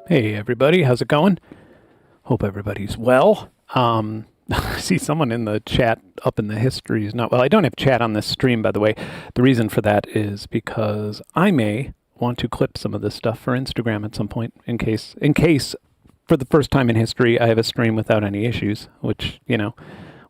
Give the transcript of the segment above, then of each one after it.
Hey everybody, how's it going? Hope everybody's well. I see someone in the chat up in the history is not well. I don't have chat on this stream, by the way. The reason for that is because I may want to clip some of this stuff for Instagram at some point in case for the first time in history I have a stream without any issues, which,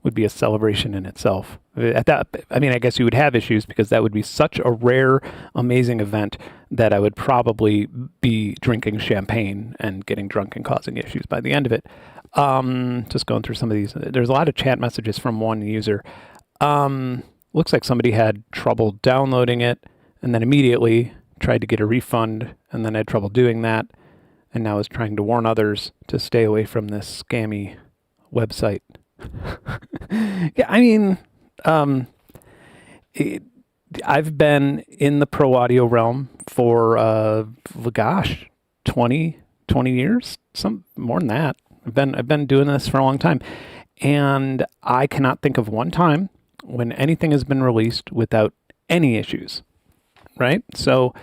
would be a celebration in itself. At that, I mean, I guess you would have issues because that would be such a rare, amazing event that I would probably be drinking champagne and getting drunk and causing issues by the end of it. Just going through some of these. There's a lot of chat messages from one user. Looks like somebody had trouble downloading it and then immediately tried to get a refund and then had trouble doing that and now is trying to warn others to stay away from this scammy website. Yeah, I mean, it, I've been in the pro audio realm for, gosh, 20 years, some more than that. I've been doing this for a long time, and I cannot think of one time when anything has been released without any issues, right? So,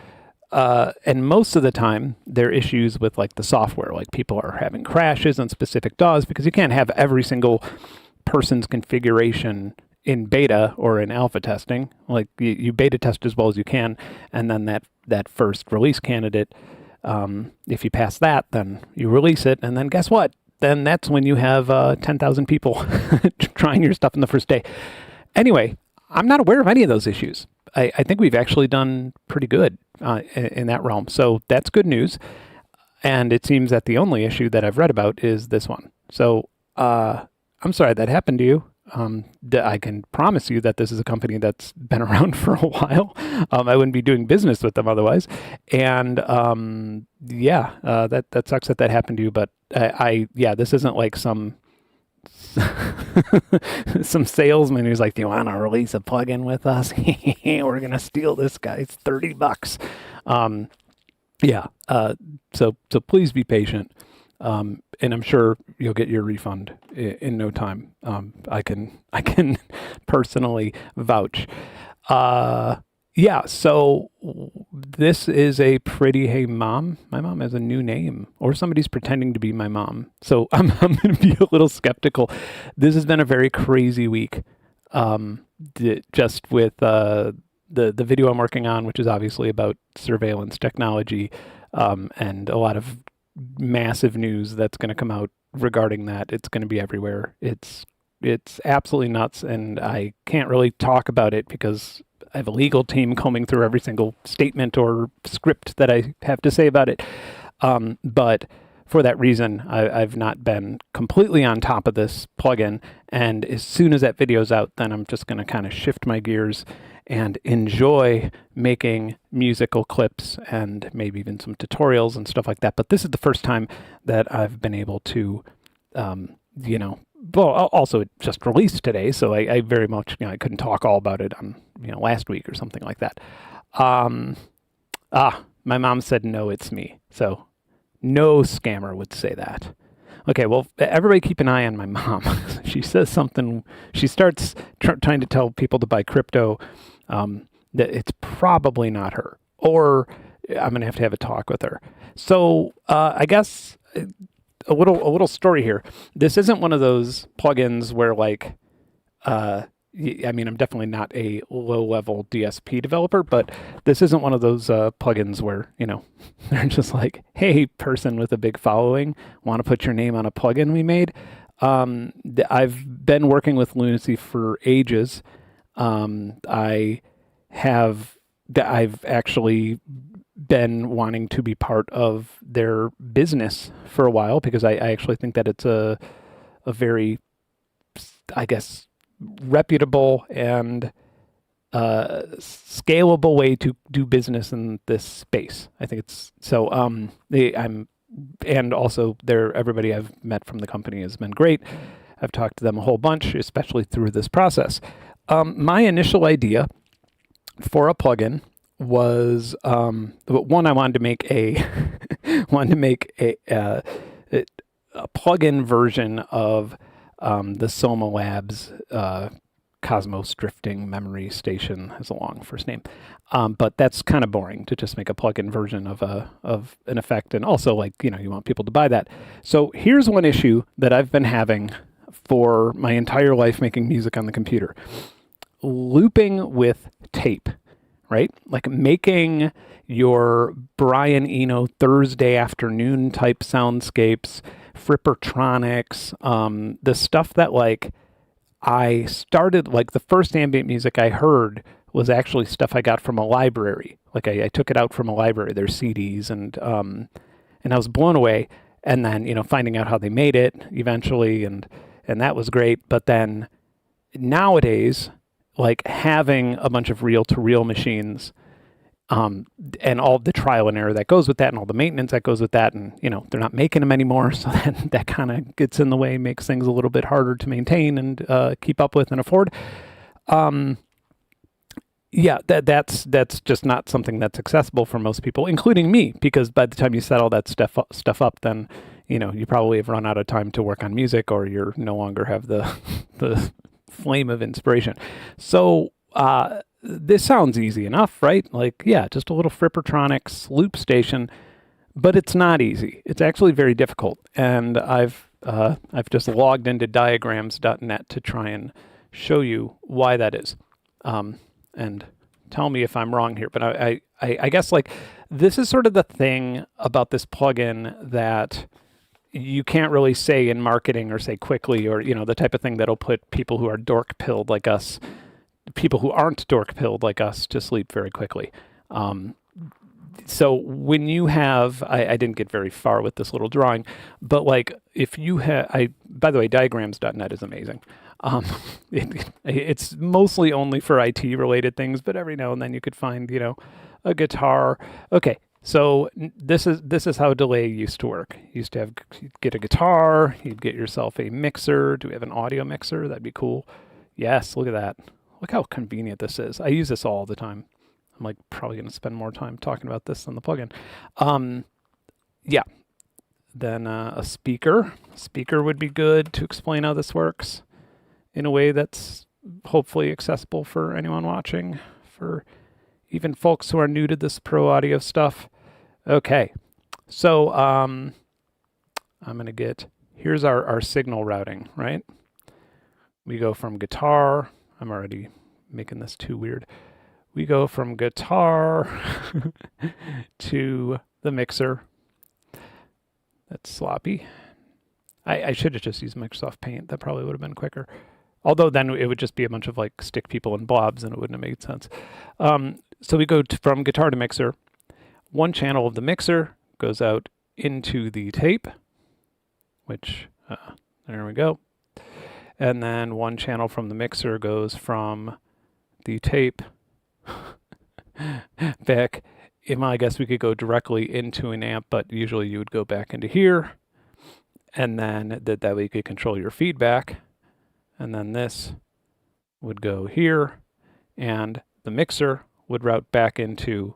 and most of the time, there are issues with like the software, like people are having crashes on specific DAWs because you can't have every single person's configuration in beta or in alpha testing. Like you beta test as well as you can, and then that first release candidate, if you pass that, then you release it, and then guess what? Then that's when you have 10,000 people trying your stuff in the first day. Anyway, I'm not aware of any of those issues. I think we've actually done pretty good in that realm. So that's good news. And it seems that the only issue that I've read about is this one. So I'm sorry that happened to you. I can promise you that this is a company that's been around for a while. I wouldn't be doing business with them otherwise. And that sucks that happened to you. But this isn't like some some salesman who's like, "Do you want to release a plugin with us? We're gonna steal this guy. It's $30." So please be patient. And I'm sure you'll get your refund in no time. I can personally vouch. So this is a pretty, hey mom, my mom has a new name, or somebody's pretending to be my mom. So I'm going to be a little skeptical. This has been a very crazy week. Just with the video I'm working on, which is obviously about surveillance technology, and a lot of massive news that's going to come out regarding that. It's going to be everywhere. It's absolutely nuts, and I can't really talk about it because I have a legal team combing through every single statement or script that I have to say about it. But for that reason, I've not been completely on top of this plugin. And as soon as that video's out, then I'm just going to kind of shift my gears and enjoy making musical clips and maybe even some tutorials and stuff like that. But this is the first time that I've been able to, also it just released today, so I very much, I couldn't talk all about it on, last week or something like that. My mom said, no, it's me. So no scammer would say that. Okay, well, everybody keep an eye on my mom. She says something, she starts trying to tell people to buy crypto, that it's probably not her, or I'm going to have a talk with her. So I guess a little story here. This isn't one of those plugins where like, I'm definitely not a low-level DSP developer, but this isn't one of those plugins where, they're just like, hey, person with a big following, want to put your name on a plugin we made? I've been working with Lunacy for ages. I've actually been wanting to be part of their business for a while because I actually think that it's a very, I guess, reputable and scalable way to do business in this space. I think it's so. And also everybody I've met from the company has been great. I've talked to them a whole bunch, especially through this process. My initial idea for a plugin was one. I wanted to make a a plugin version of the Soma Labs Cosmos Drifting Memory Station has a long first name. But that's kind of boring to just make a plug-in version of an effect. And also, like, you want people to buy that. So here's one issue that I've been having for my entire life making music on the computer. Looping with tape, right? Like making your Brian Eno Thursday afternoon type soundscapes, Frippertronics, the stuff that like I started, like the first ambient music I heard was actually stuff I got from a library. Like I took it out from a library, their CDs, and I was blown away. And then, finding out how they made it eventually, and that was great. But then nowadays, like having a bunch of reel-to-reel machines, and all the trial and error that goes with that, and all the maintenance that goes with that, and they're not making them anymore, so that kind of gets in the way, makes things a little bit harder to maintain and keep up with and afford. Yeah, that's just not something that's accessible for most people, including me, because by the time you set all that stuff up, then you probably have run out of time to work on music, or you're no longer have the flame of inspiration. So this sounds easy enough, right? Like, yeah, just a little Frippertronics loop station, but it's not easy. It's actually very difficult. And I've just logged into diagrams.net to try and show you why that is. And tell me if I'm wrong here, but I guess like this is sort of the thing about this plugin that you can't really say in marketing or say quickly, or, the type of thing that'll put people who are dork-pilled like us, people who aren't dork-pilled like us, to sleep very quickly. So when you have, I didn't get very far with this little drawing, but like if you have, by the way, diagrams.net is amazing. It's mostly only for IT related things, but every now and then you could find, a guitar. Okay. So this is how delay used to work. You used to get a guitar, you'd get yourself a mixer. Do we have an audio mixer? That'd be cool. Yes, look at that. Look how convenient this is. I use this all the time. I'm like probably going to spend more time talking about this than the plugin. Yeah. Then a speaker. Speaker would be good to explain how this works in a way that's hopefully accessible for anyone watching, for even folks who are new to this pro audio stuff. Okay, so I'm going to get, here's our signal routing, right? We go from guitar, I'm already making this too weird. We go from guitar to the mixer. That's sloppy. I should have just used Microsoft Paint. That probably would have been quicker. Although then it would just be a bunch of like stick people and blobs, and it wouldn't have made sense. So we go from guitar to mixer. One channel of the mixer goes out into the tape, which, there we go. And then one channel from the mixer goes from the tape back. I guess we could go directly into an amp, but usually you would go back into here. And then that way you could control your feedback. And then this would go here, and the mixer would route back into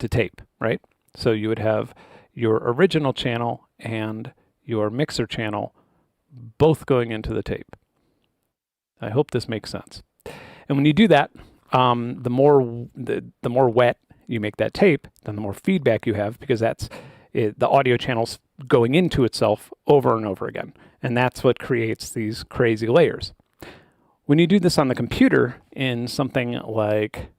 the tape, right? So you would have your original channel and your mixer channel both going into the tape. I hope this makes sense. And when you do that, the more wet you make that tape, then the more feedback you have, because that's the audio channels going into itself over and over again. And that's what creates these crazy layers. When you do this on the computer in something like,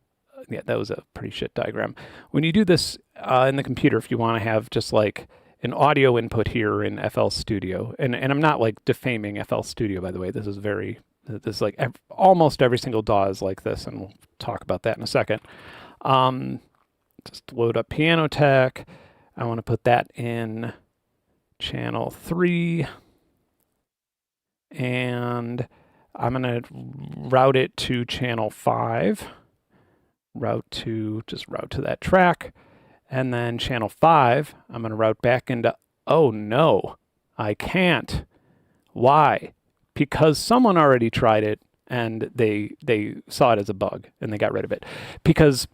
yeah, that was a pretty shit diagram. When you do this in the computer, if you want to have just like an audio input here in FL Studio, and I'm not like defaming FL Studio, by the way, this is like almost every single DAW is like this, and we'll talk about that in a second. Just load up Piano Tech. I want to put that in channel 3, and I'm going to route it to channel 5, route to that track, and then channel 5, I'm going to route back into, oh no, I can't. Why? Because someone already tried it, and they saw it as a bug, and they got rid of it. Because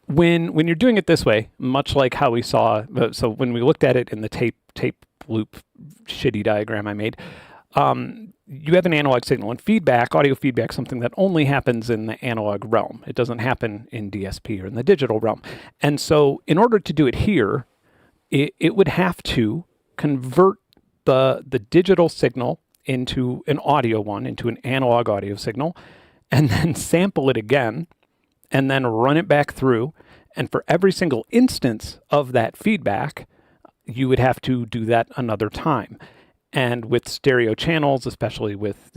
when you're doing it this way, much like how we saw, so when we looked at it in the tape loop shitty diagram I made, you have an analog signal, and feedback, audio feedback, something that only happens in the analog realm. It doesn't happen in DSP or in the digital realm. And so in order to do it here, it would have to convert the digital signal into an audio one, into an analog audio signal, and then sample it again, and then run it back through. And for every single instance of that feedback, you would have to do that another time. And with stereo channels, especially with,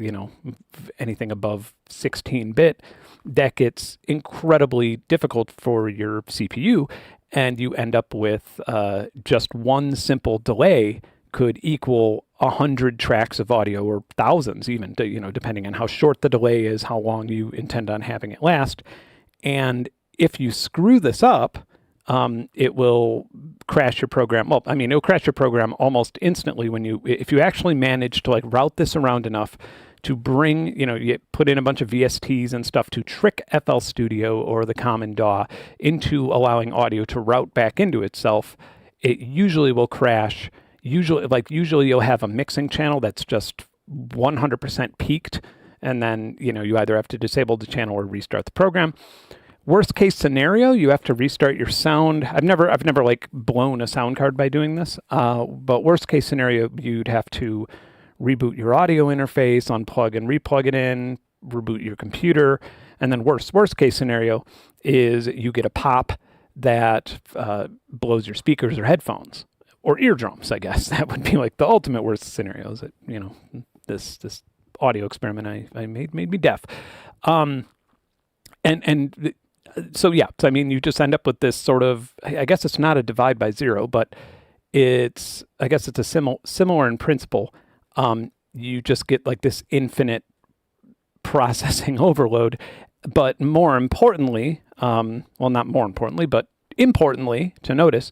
anything above 16-bit, that gets incredibly difficult for your CPU, and you end up with just one simple delay could equal 100 tracks of audio, or thousands even, depending on how short the delay is, how long you intend on having it last. And if you screw this up, it will crash your program. Well, it'll crash your program almost instantly if you actually manage to route this around enough to bring, you put in a bunch of VSTs and stuff to trick FL Studio or the common DAW into allowing audio to route back into itself. It usually will crash. Usually you'll have a mixing channel that's just 100% peaked, and then, you either have to disable the channel or restart the program. Worst case scenario, you have to restart your sound. I've never blown a sound card by doing this. But worst case scenario, you'd have to reboot your audio interface, unplug and replug it in, reboot your computer, and then worst case scenario is you get a pop that blows your speakers or headphones or eardrums. I guess that would be the ultimate worst scenario. Is that this audio experiment I made me deaf. So you just end up with this sort of, I guess it's not a divide by zero, but I guess it's a similar in principle. You just get this infinite processing overload, but more importantly, not more importantly, but importantly to note is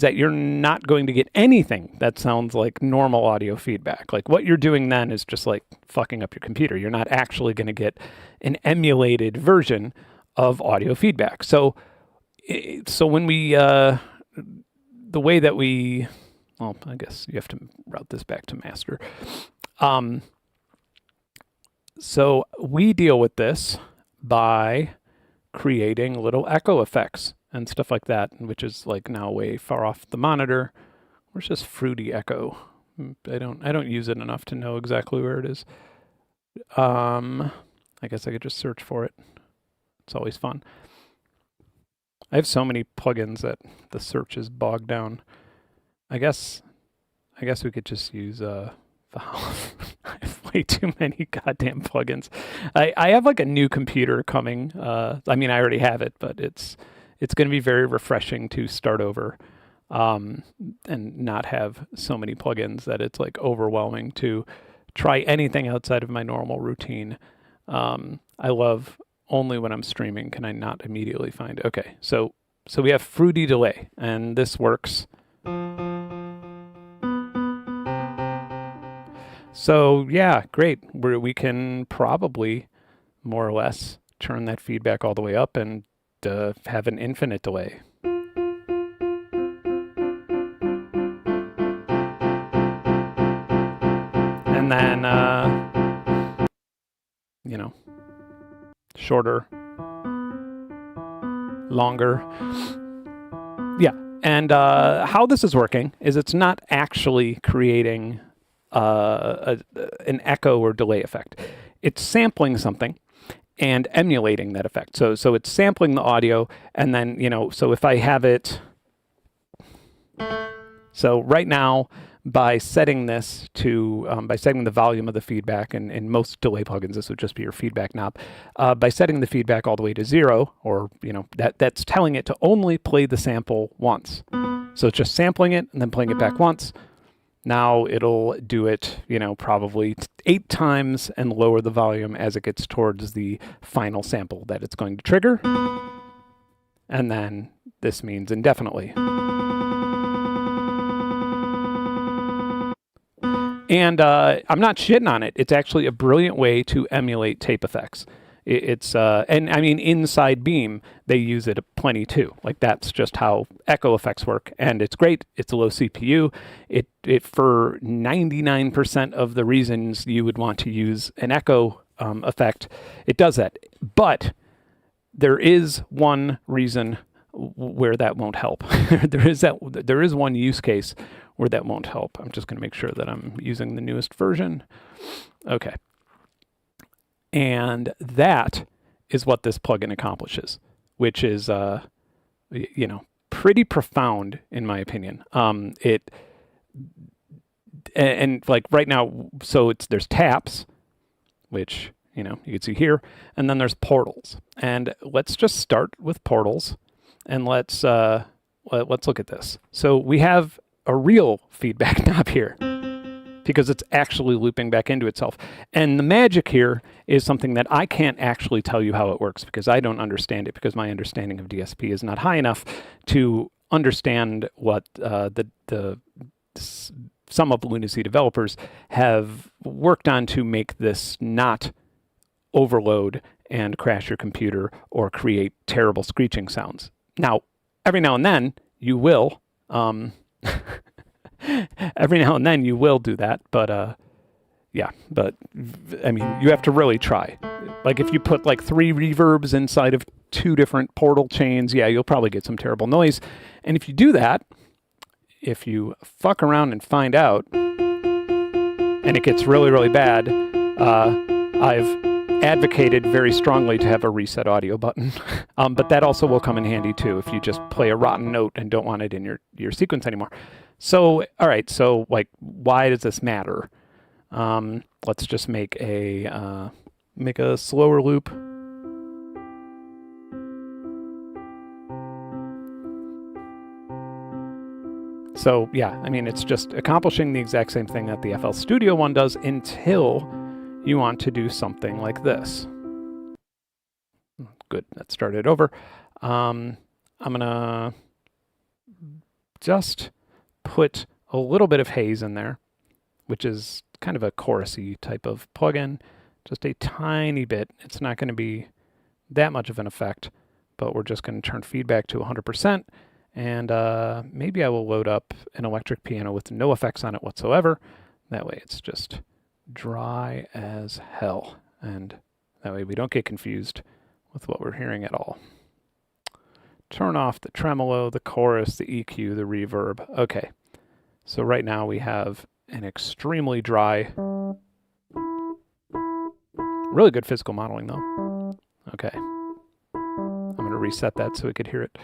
that you're not going to get anything that sounds like normal audio feedback. What you're doing then is just fucking up your computer. You're not actually going to get an emulated version of audio feedback. So when we, the way that we, I guess you have to route this back to master. So we deal with this by creating little echo effects and stuff like that, which is now way far off the monitor. Where's this fruity echo? I don't use it enough to know exactly where it is. I guess I could just search for it. It's always fun. I have so many plugins that the search is bogged down. I guess we could just use Valve. I have way too many goddamn plugins. I have a new computer coming. I already have it, but it's going to be very refreshing to start over and not have so many plugins that it's overwhelming to try anything outside of my normal routine. I love only when I'm streaming can I not immediately find. Okay, so we have fruity delay, and this works. So yeah, great. We can probably more or less turn that feedback all the way up and have an infinite delay. And then, shorter, longer. Yeah. And how this is working is it's not actually creating an echo or delay effect. It's sampling something and emulating that effect. So it's sampling the audio, and then, so if I have it, so right now, by setting this to, by setting the volume of the feedback, and in most delay plugins, this would just be your feedback knob, by setting the feedback all the way to 0, or, that's telling it to only play the sample once. So it's just sampling it and then playing it back once. Now it'll do it, probably 8 times and lower the volume as it gets towards the final sample that it's going to trigger. And then this means indefinitely. And I'm not shitting on it. It's actually a brilliant way to emulate tape effects. It's and I mean inside Beam they use it plenty too. Like that's just how echo effects work, and it's great. It's a low CPU. It for 99% of the reasons you would want to use an echo effect, it does that. But there is one reason where that won't help. There is one use case where that won't help. I'm just going to make sure that I'm using the newest version. Okay. And that is what this plugin accomplishes, which is, pretty profound in my opinion. And like right now, so there's taps, which, you can see here, and then there's portals. And let's just start with portals, and let's look at this. So we have a real feedback knob here, because it's actually looping back into itself. And the magic here is something that I can't actually tell you how it works because I don't understand it, because my understanding of DSP is not high enough to understand what some of Lunacy developers have worked on to make this not overload and crash your computer or create terrible screeching sounds. Now, every now and then you will, every now and then you will do that, but yeah, but I mean, you have to really try. Like if you put like 3 reverbs inside of 2 different portal chains, yeah, you'll probably get some terrible noise. And if you do that, if you fuck around and find out, and it gets really, really bad, I've advocated very strongly to have a reset audio button, but that also will come in handy too if you just play a rotten note and don't want it in your sequence anymore. So, all right, so like, why does this matter? Let's just make a slower loop. So yeah, I mean, it's just accomplishing the exact same thing that the FL Studio one does until you want to do something like this. Good, that started over. I'm gonna just put a little bit of haze in there, which is kind of a chorusy type of plugin, just a tiny bit. It's not going to be that much of an effect, but we're just going to turn feedback to 100%, and maybe I will load up an electric piano with no effects on it whatsoever. That way it's just dry as hell, and that way we don't get confused with what we're hearing at all. Turn off the tremolo, the chorus, the EQ, the reverb. Okay, so right now we have an extremely dry, really good physical modeling though. Okay, I'm going to reset that so we could hear it.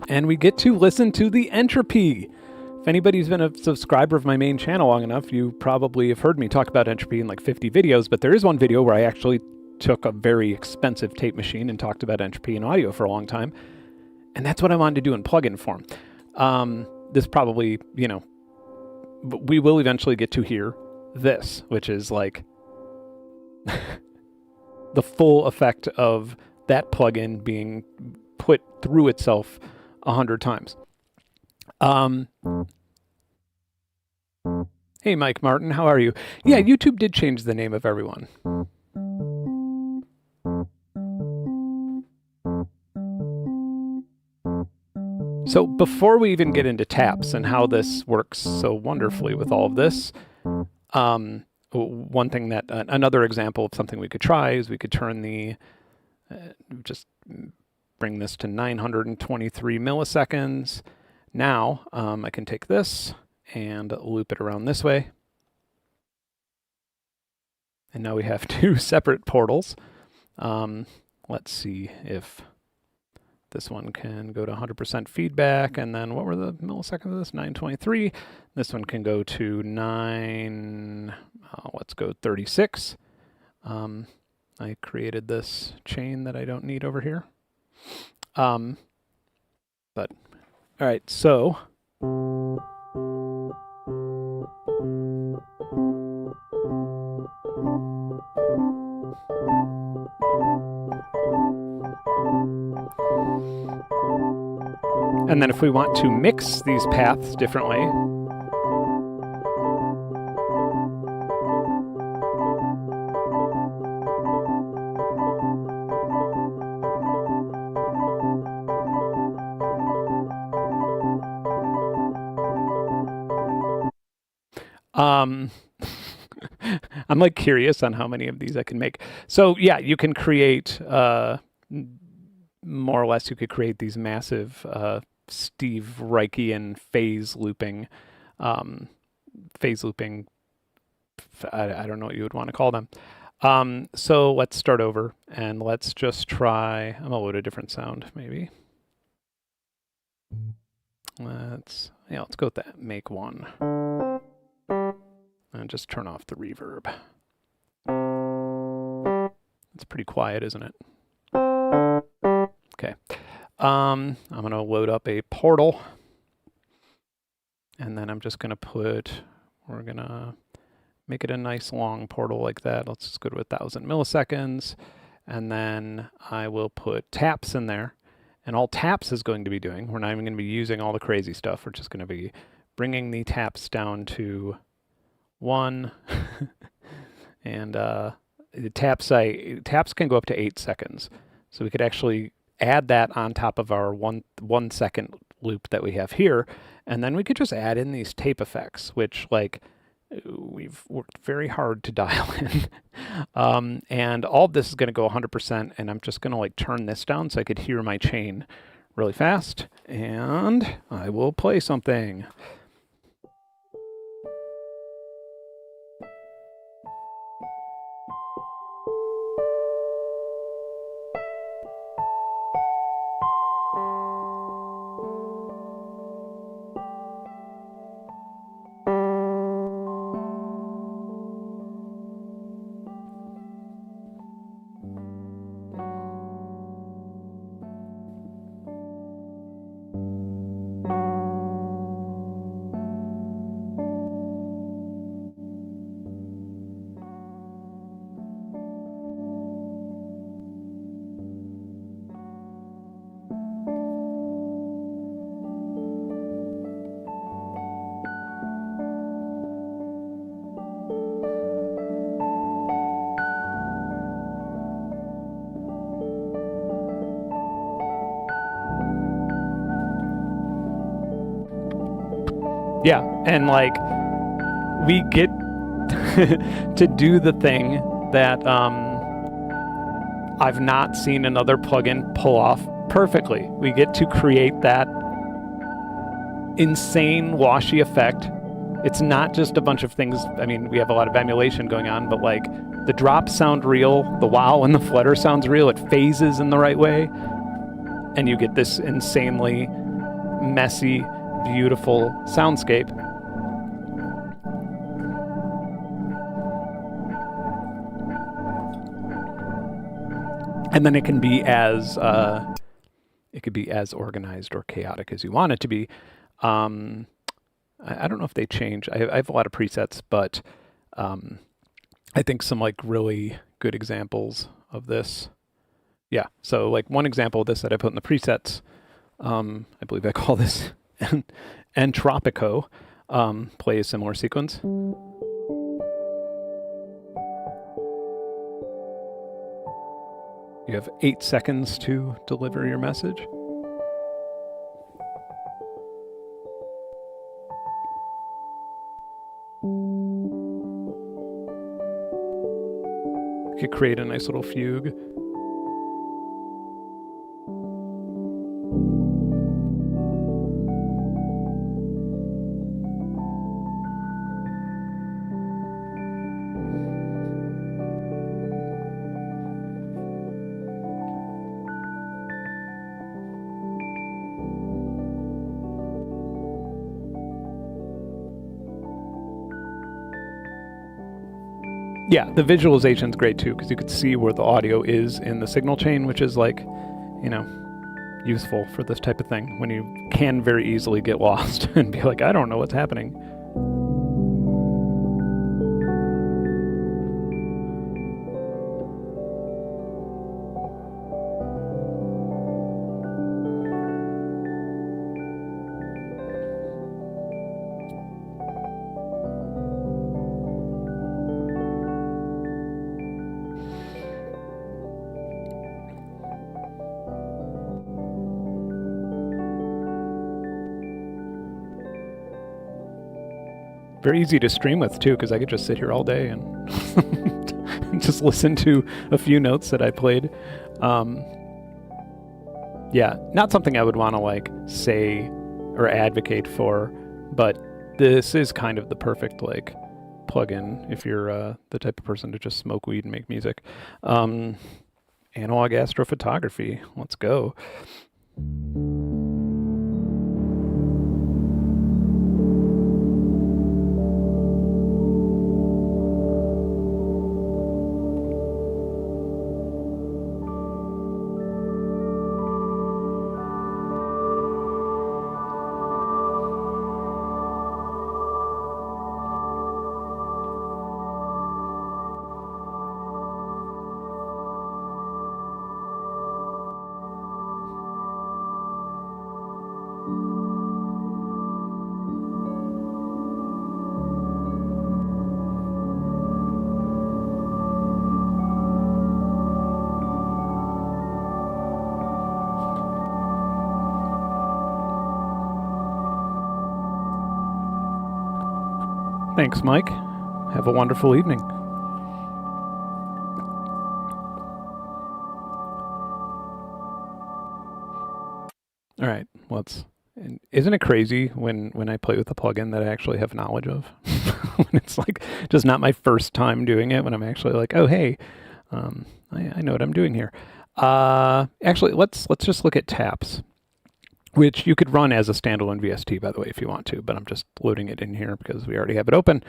And we get to listen to the entropy. If anybody's been a subscriber of my main channel long enough, you probably have heard me talk about entropy in like 50 videos, but there is one video where I actually took a very expensive tape machine and talked about entropy in audio for a long time. And that's what I wanted to do in plugin form. This probably, we will eventually get to hear this, which is like the full effect of that plugin being put through itself 100 times. Hey, Mike Martin, how are you? Yeah, YouTube did change the name of everyone. So before we even get into taps and how this works so wonderfully with all of this, one thing that, another example of something we could try is we could turn the, just bring this to 923 milliseconds. Now I can take this and loop it around this way. And now we have 2 separate portals. Let's see if this one can go to 100% feedback. And then what were the milliseconds of this? 923. This one can go to let's go 36. I created this chain that I don't need over here. But all right, so and then if we want to mix these paths differently, I'm like curious on how many of these I can make. So yeah, you can create more or less. You could create these massive Steve Reichian phase looping. Phase looping. I don't know what you would want to call them. So let's start over and let's just try. I'm gonna load a different sound maybe. Let's go with that. Make one. And just turn off the reverb. It's pretty quiet, isn't it? Okay. I'm going to load up a portal. And then I'm just going to we're going to make it a nice long portal like that. Let's just go to 1,000 milliseconds. And then I will put taps in there. And all taps is going to be doing, we're not even going to be using all the crazy stuff. We're just going to be bringing the taps down to 1. And the taps can go up to 8 seconds. So we could actually add that on top of our 1 second loop that we have here. And then we could just add in these tape effects, which like we've worked very hard to dial in. And all of this is going to go 100%. And I'm just going to like turn this down so I could hear my chain really fast. And I will play something. Yeah, and like we get to do the thing that I've not seen another plugin pull off perfectly. We get to create that insane washy effect. It's not just a bunch of things. I mean, we have a lot of emulation going on, but like the drops sound real, the wow and the flutter sounds real, it phases in the right way, and you get this insanely messy, beautiful soundscape. And then it can be as organized or chaotic as you want it to be. I don't know if they change. I have a lot of presets, but I think some like really good examples of this. Yeah, so like one example of this that I put in the presets, I believe I call this Entropico, play a similar sequence. You have 8 seconds to deliver your message. You could create a nice little fugue. Yeah, the visualization's great too, because you could see where the audio is in the signal chain, which is like, you know, useful for this type of thing when you can very easily get lost and be like, I don't know what's happening. Very easy to stream with too, because I could just sit here all day and just listen to a few notes that I played. Yeah, not something I would want to like say or advocate for, but this is kind of the perfect like plug-in if you're the type of person to just smoke weed and make music. Analog astrophotography. Let's go. Thanks, Mike. Have a wonderful evening. All right, isn't it crazy when I play with a plugin that I actually have knowledge of? When it's like just not my first time doing it, when I'm actually like, oh hey, I know what I'm doing here. Actually, let's just look at taps, which you could run as a standalone VST, by the way, if you want to, but I'm just loading it in here because we already have it open.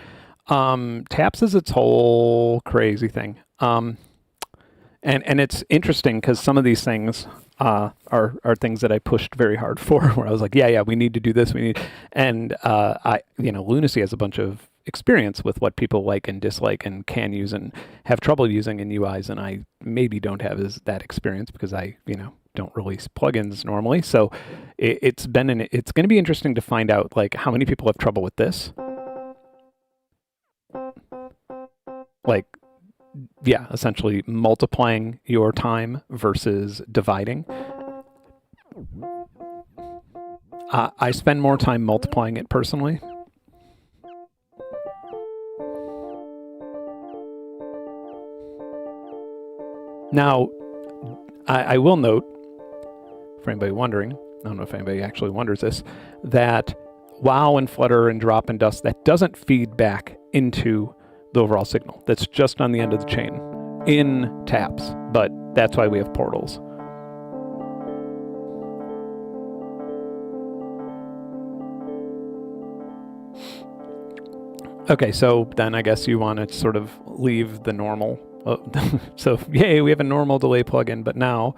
Taps is its whole crazy thing. And it's interesting because some of these things are things that I pushed very hard for, where I was like, yeah, we need to do this. Lunacy has a bunch of experience with what people like and dislike and can use and have trouble using in UIs, and I maybe don't have that experience because I, don't release plugins normally. So it's going to be interesting to find out like how many people have trouble with this. Like, yeah, essentially multiplying your time versus dividing. I spend more time multiplying it personally. Now, I will note, for anybody wondering, I don't know if anybody actually wonders this, that wow and flutter and drop and dust, that doesn't feed back into the overall signal. That's just on the end of the chain in taps, but that's why we have portals. Okay, so then I guess you want to sort of leave the normal. So yay, we have a normal delay plugin, but now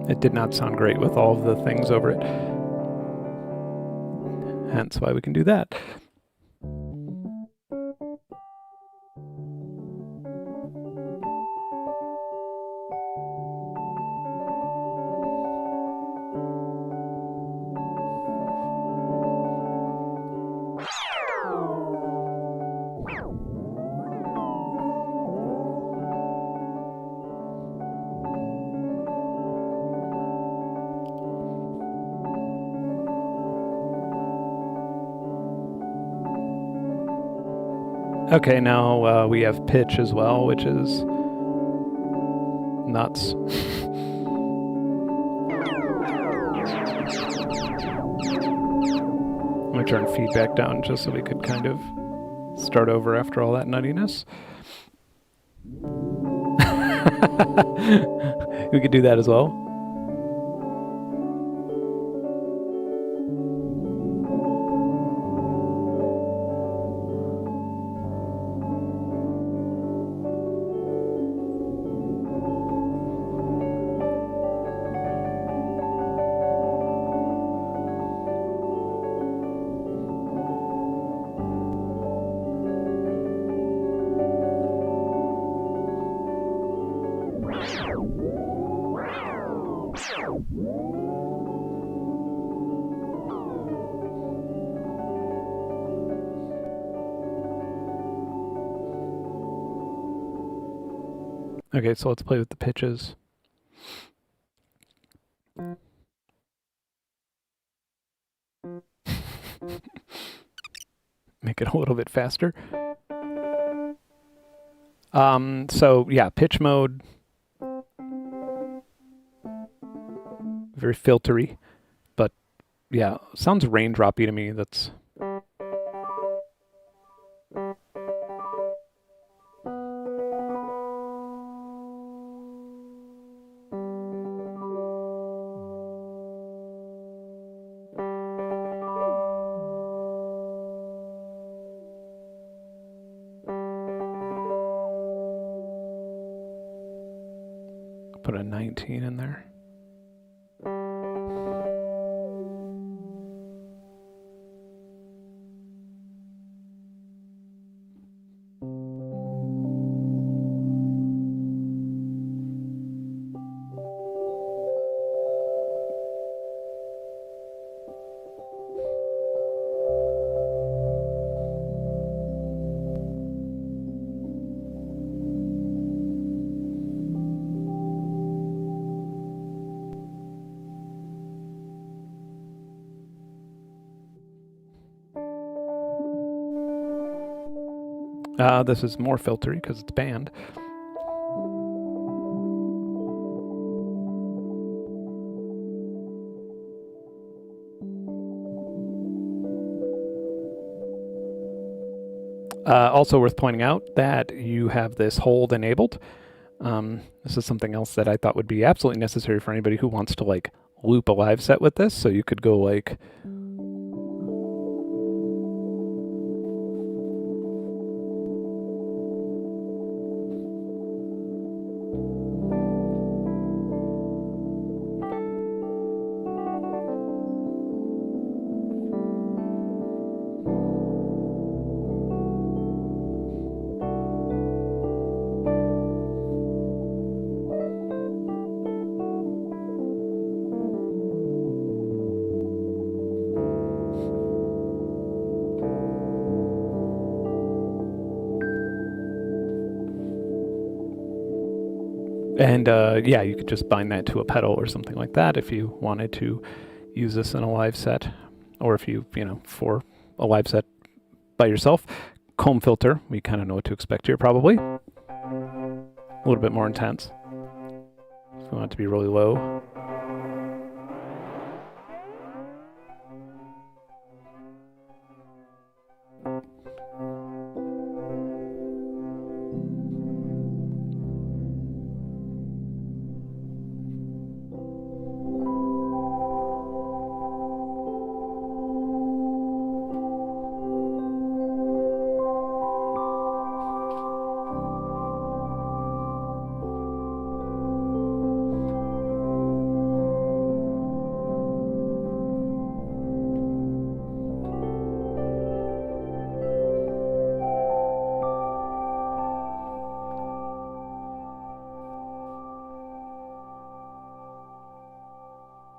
it did not sound great with all of the things over it. Hence why we can do that. Okay, now we have pitch as well, which is nuts. I'm going to turn feedback down just so we could kind of start over after all that nuttiness. We could do that as well. Okay, so let's play with the pitches. Make it a little bit faster. So yeah, pitch mode. Very filtery, but yeah, sounds raindroppy to me. That's put a 19 in there. This is more filtery because it's band. Also worth pointing out that you have this hold enabled. This is something else that I thought would be absolutely necessary for anybody who wants to like loop a live set with this. So you could go like and yeah, you could just bind that to a pedal or something like that if you wanted to use this in a live set, or if you know, for a live set by yourself. Comb filter, we kind of know what to expect here probably. A little bit more intense. If we want it to be really low.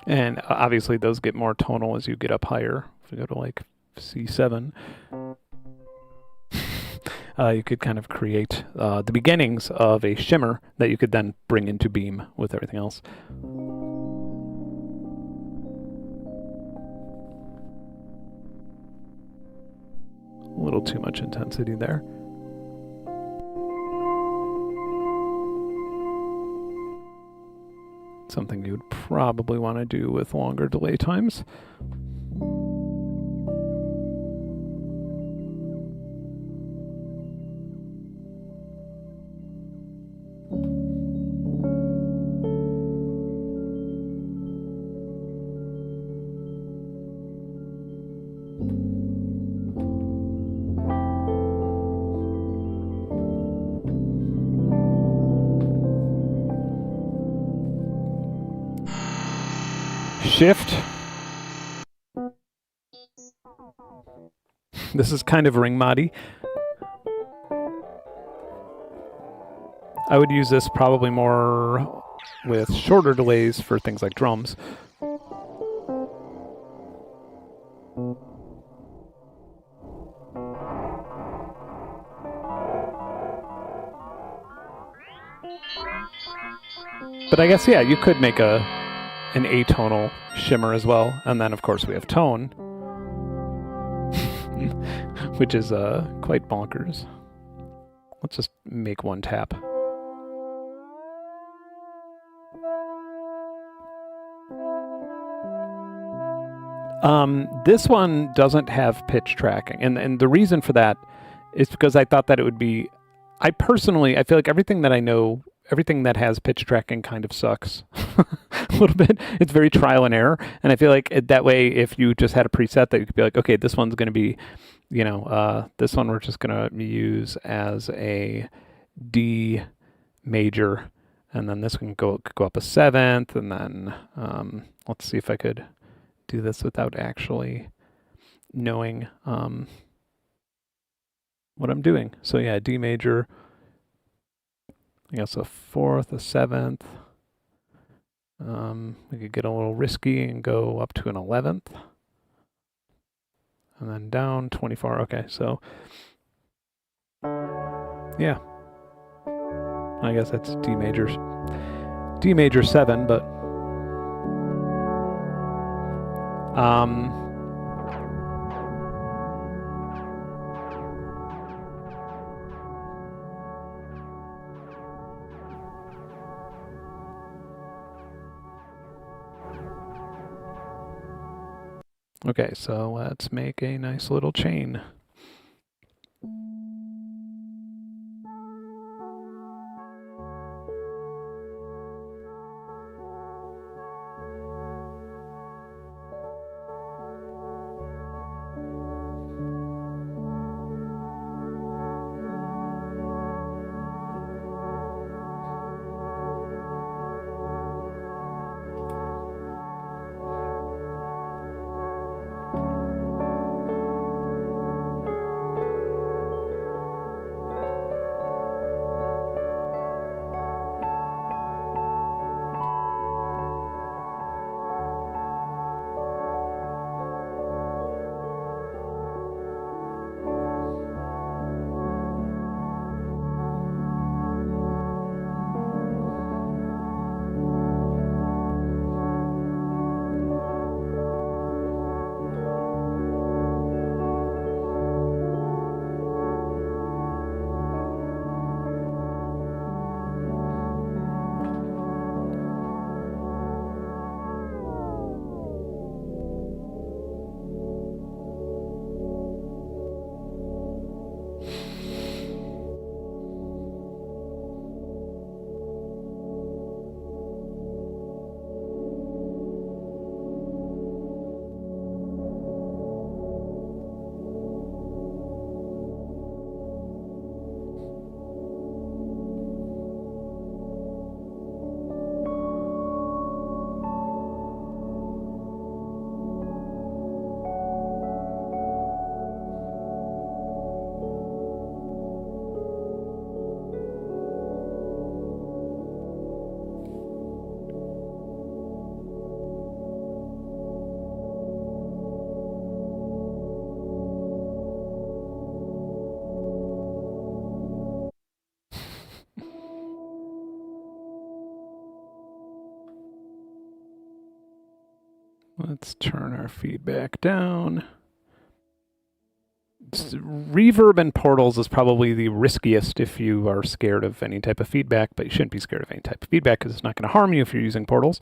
And obviously those get more tonal as you get up higher. If you go to like C7, you could kind of create the beginnings of a shimmer that you could then bring into beam with everything else. A little too much intensity there. something you would probably want to do with longer delay times. Shift. This is kind of ring moddy. I would use this probably more with shorter delays for things like drums. But I guess, yeah, you could make an atonal shimmer as well. And then, of course, we have tone, which is quite bonkers. Let's just make one tap. This one doesn't have pitch tracking. And the reason for that is because I thought that it would be... I feel like everything that I know, everything that has pitch tracking kind of sucks a little bit. It's very trial and error. And I feel like that way, if you just had a preset that you could be like, okay, this one's going to be, this one we're just going to use as a D major. And then this one could go up a seventh. And then let's see if I could do this without actually knowing what I'm doing. So yeah, D major, I guess a fourth, a seventh. We could get a little risky and go up to an 11th. And then down 24. Okay, so yeah. I guess that's D major 7, but okay, so let's make a nice little chain. Let's turn our feedback down. Reverb and portals is probably the riskiest if you are scared of any type of feedback, but you shouldn't be scared of any type of feedback because it's not going to harm you if you're using portals.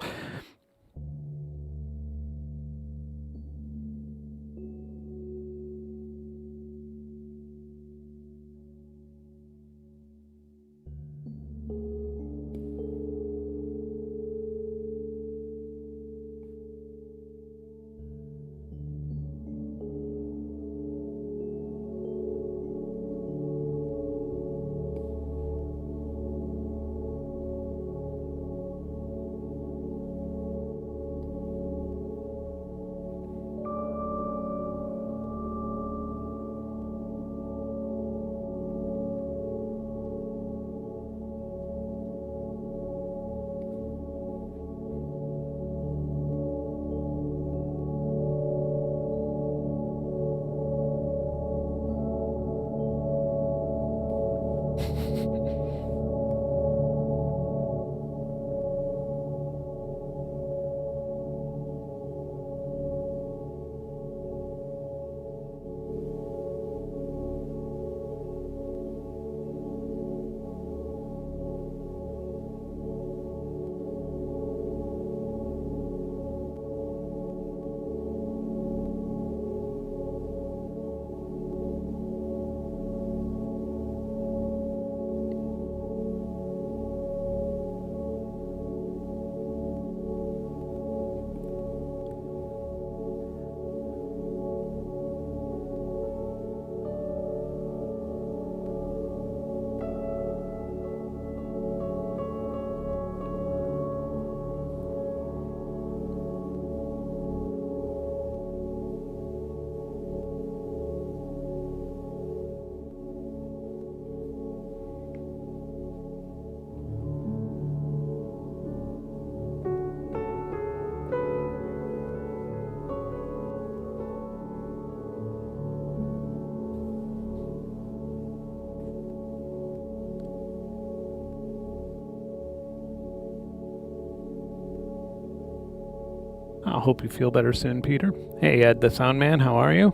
I hope you feel better soon, Peter. Hey, Ed, the sound man, how are you?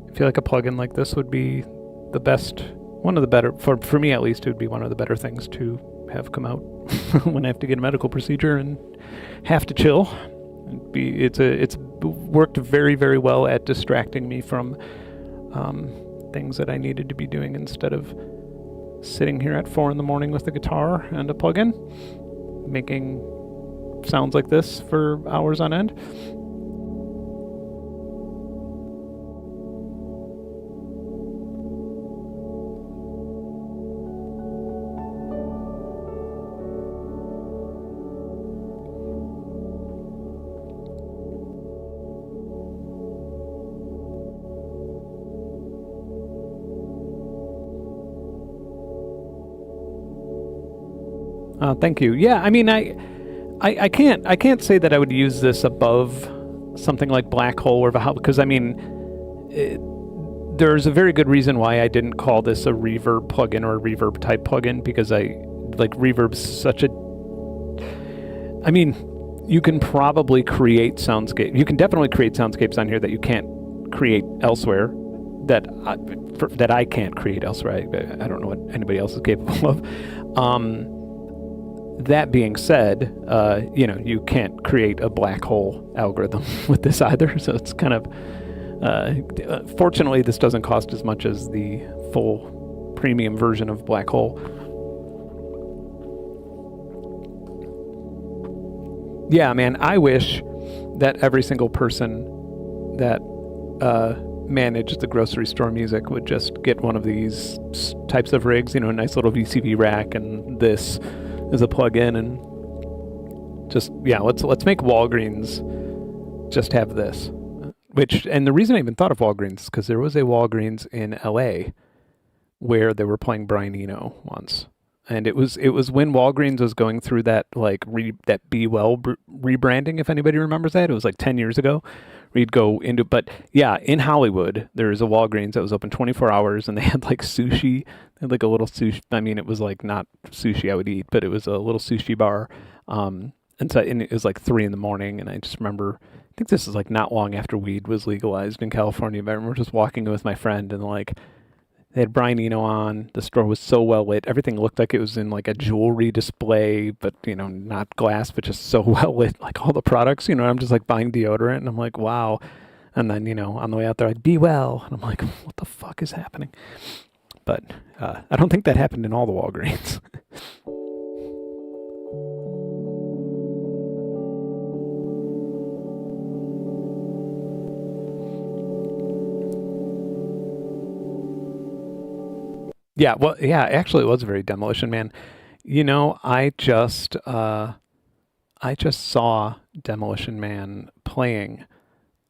I feel like a plugin like this would be the best, one of the better, for me at least, it would be one of the better things to have come out when I have to get a medical procedure and have to chill. It's worked very, very well at distracting me from things that I needed to be doing instead of sitting here at 4 a.m. with a guitar and a plugin, making sounds like this for hours on end. Thank you. Yeah, I mean, I can't say that I would use this above something like Black Hole or Valhalla, because I mean, there's a very good reason why I didn't call this a reverb plugin or a reverb type plugin, because reverb's such a, I mean, you can probably create soundscape. You can definitely create soundscapes on here that you can't create elsewhere, that I can't create elsewhere. I don't know what anybody else is capable of. That being said, you can't create a black hole algorithm with this either. So it's kind of, fortunately, this doesn't cost as much as the full premium version of Black Hole. Yeah, man, I wish that every single person that managed the grocery store music would just get one of these types of rigs, a nice little VCV rack and this as a plug-in, and just let's make Walgreens just have this. And the reason I even thought of Walgreens is because there was a Walgreens in LA where they were playing Brian Eno once, and it was when Walgreens was going through that that Be Well rebranding. If anybody remembers that, it was like 10 years ago. We'd go into, but yeah, in Hollywood there was a Walgreens that was open 24 hours, and they had sushi. They had a little sushi. I mean, it was not sushi I would eat, but it was a little sushi bar. And it was 3 a.m, and I just remember think this is like not long after weed was legalized in California, but I remember just walking with my friend and like they had Brian Eno on. The store was so well lit. Everything looked like it was in like a jewelry display, but not glass, but just so well lit. Like all the products, I'm just like buying deodorant and I'm like, wow. And then, on the way out there, I'd be well. And I'm like, what the fuck is happening? But I don't think that happened in all the Walgreens. Yeah, well, yeah, actually, it was very Demolition Man. I just saw Demolition Man playing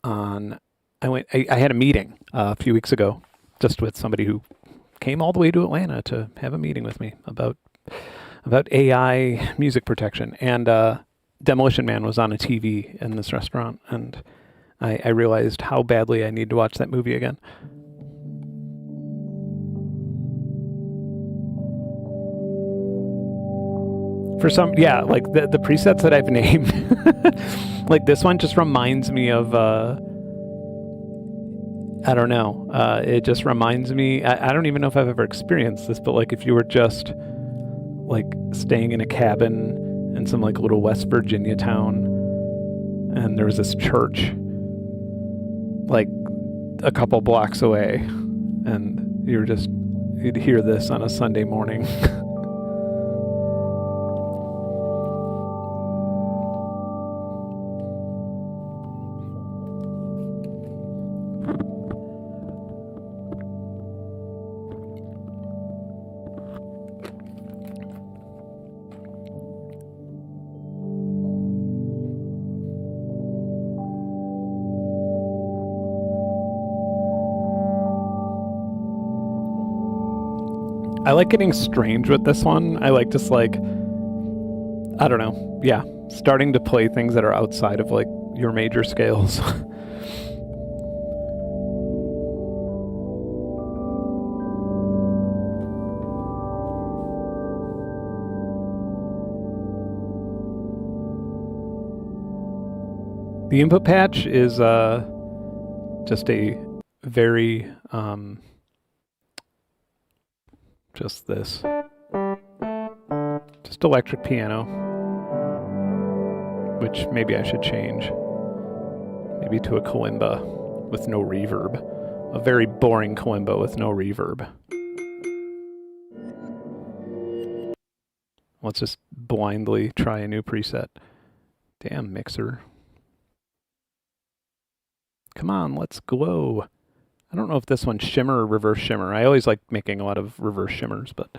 on. I had a meeting a few weeks ago, just with somebody who came all the way to Atlanta to have a meeting with me about AI music protection, and Demolition Man was on a TV in this restaurant, and I realized how badly I need to watch that movie again. For some, yeah, like the presets that I've named, like this one just reminds me of, I don't know, it just reminds me, I don't even know if I've ever experienced this, but like if you were just like staying in a cabin in some like little West Virginia town and there was this church like a couple blocks away and you'd hear this on a Sunday morning. I like getting strange with this one. I like just like, I don't know. Yeah. Starting to play things that are outside of like your major scales. The input patch is just a very just this. Just electric piano. Which maybe I should change. Maybe to a kalimba with no reverb. A very boring kalimba with no reverb. Let's just blindly try a new preset. Damn, mixer. Come on, let's glow. I don't know if this one's shimmer or reverse shimmer. I always like making a lot of reverse shimmers, but...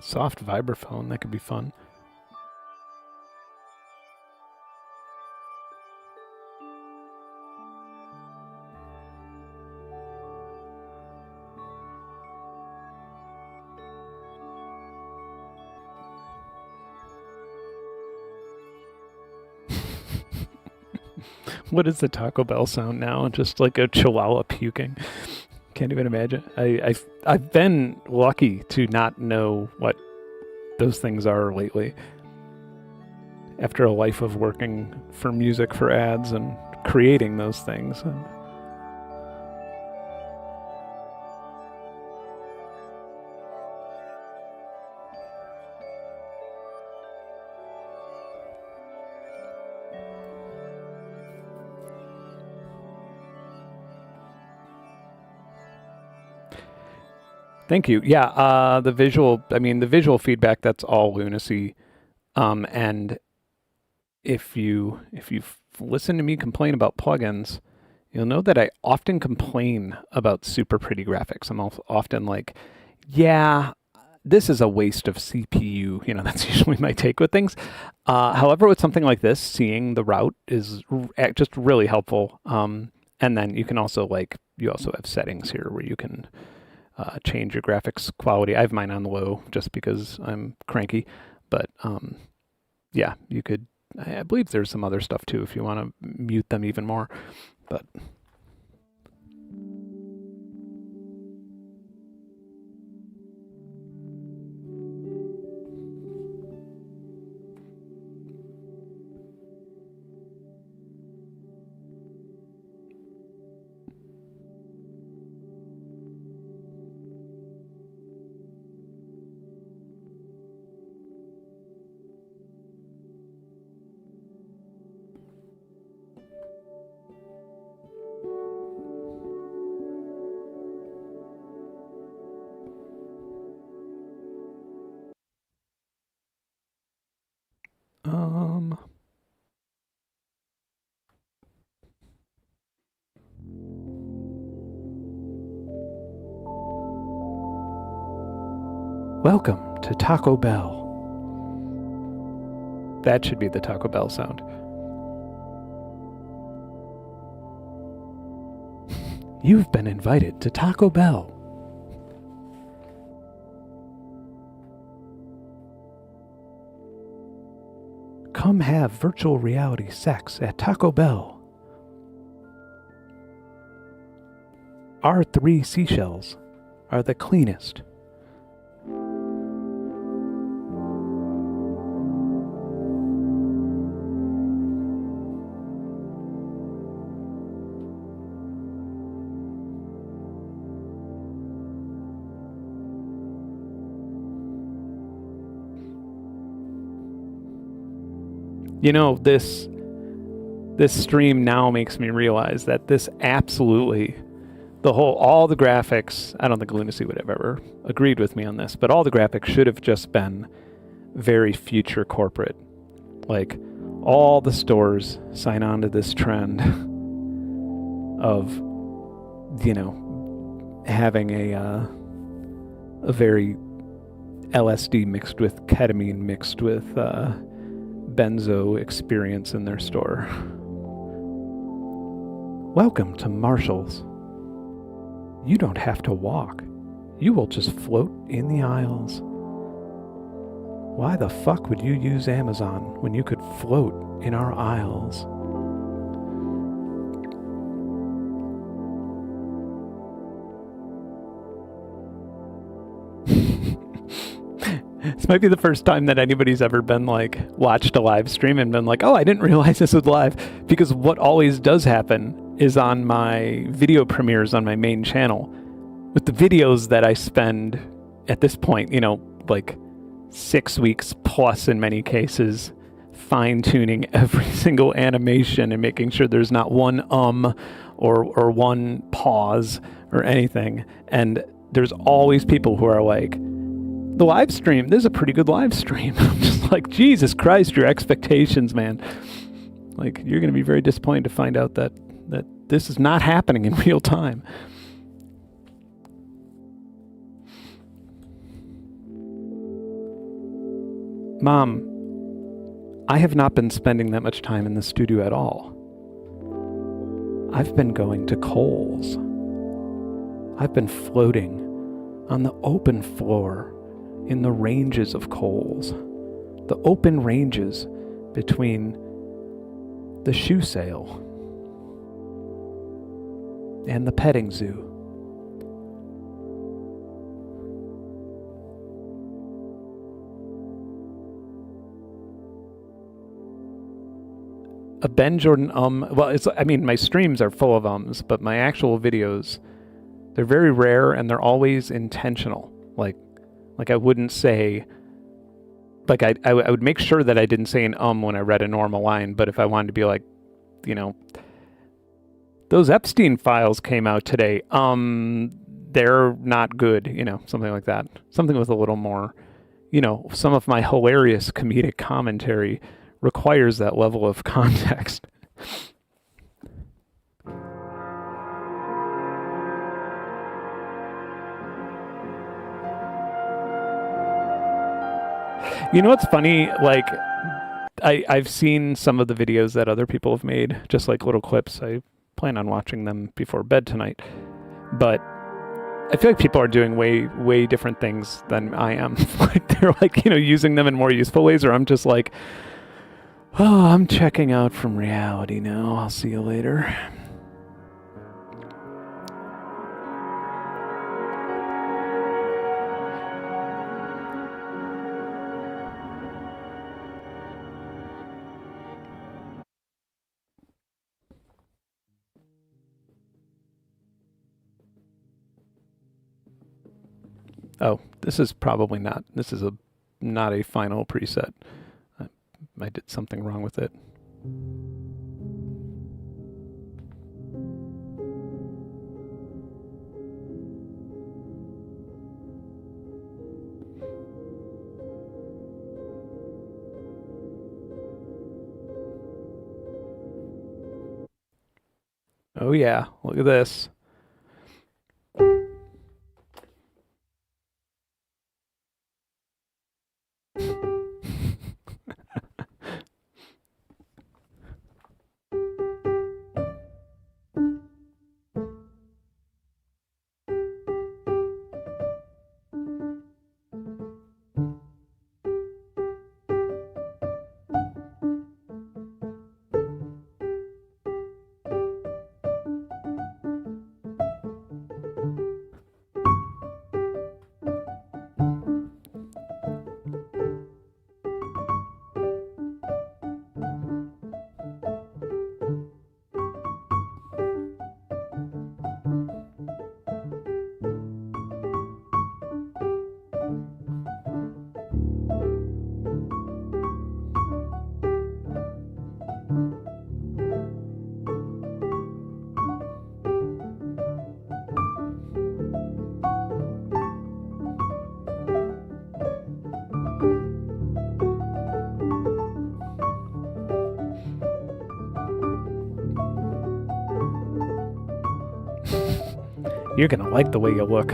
Soft vibraphone, that could be fun. What is the Taco Bell sound now? Just like a chihuahua puking. Can't even imagine. I've been lucky to not know what those things are lately. After a life of working for music for ads and creating those things. Thank you. Yeah, the visual feedback, that's all lunacy. And if you listen to me complain about plugins, you'll know that I often complain about super pretty graphics. I'm often like, yeah, this is a waste of CPU. That's usually my take with things. However, with something like this, seeing the route is just really helpful. And then you can also you also have settings here where you can change your graphics quality. I have mine on low just because I'm cranky, but yeah, you could. I believe there's some other stuff too if you want to mute them even more, but. Welcome to Taco Bell. That should be the Taco Bell sound. You've been invited to Taco Bell. Come have virtual reality sex at Taco Bell. Our 3 seashells are the cleanest. This stream now makes me realize that this absolutely, all the graphics, I don't think Lunacy would have ever agreed with me on this, but all the graphics should have just been very future corporate. Like, all the stores sign on to this trend of, having a very LSD mixed with ketamine mixed with benzo experience in their store. Welcome to Marshall's. You don't have to walk. You will just float in the aisles. Why the fuck would you use Amazon when you could float in our aisles? This might be the first time that anybody's ever been watched a live stream and been like, oh, I didn't realize this was live. Because what always does happen is on my video premieres on my main channel, with the videos that I spend at this point, 6 weeks plus in many cases, fine-tuning every single animation and making sure there's not one or one pause or anything. And there's always people who are like, the live stream, this is a pretty good live stream. I'm just like, Jesus Christ, your expectations, man. You're going to be very disappointed to find out that this is not happening in real time. Mom, I have not been spending that much time in the studio at all. I've been going to Kohl's. I've been floating on the open floor in the ranges of Kohl's, the open ranges between the shoe sale and the petting zoo. A Ben Jordan well, I mean, my streams are full of ums, but my actual videos, they're very rare and they're always intentional. Like I wouldn't say, like I would make sure that I didn't say an when I read a normal line, but if I wanted to be like, you know, those Epstein files came out today, they're not good, you know, something like that. Something with a little more, you know, some of my hilarious comedic commentary requires that level of context. You know what's funny? Like, I've seen some of the videos that other people have made, just like little clips. I plan on watching them before bed tonight. But I feel like people are doing way different things than I am. Like, they're like, you know, using them in more useful ways, or I'm just like, oh, I'm checking out from reality now. I'll see you later. Oh, this is probably not. This is not a final preset. I did something wrong with it. Oh yeah, look at this. You're gonna like the way you look.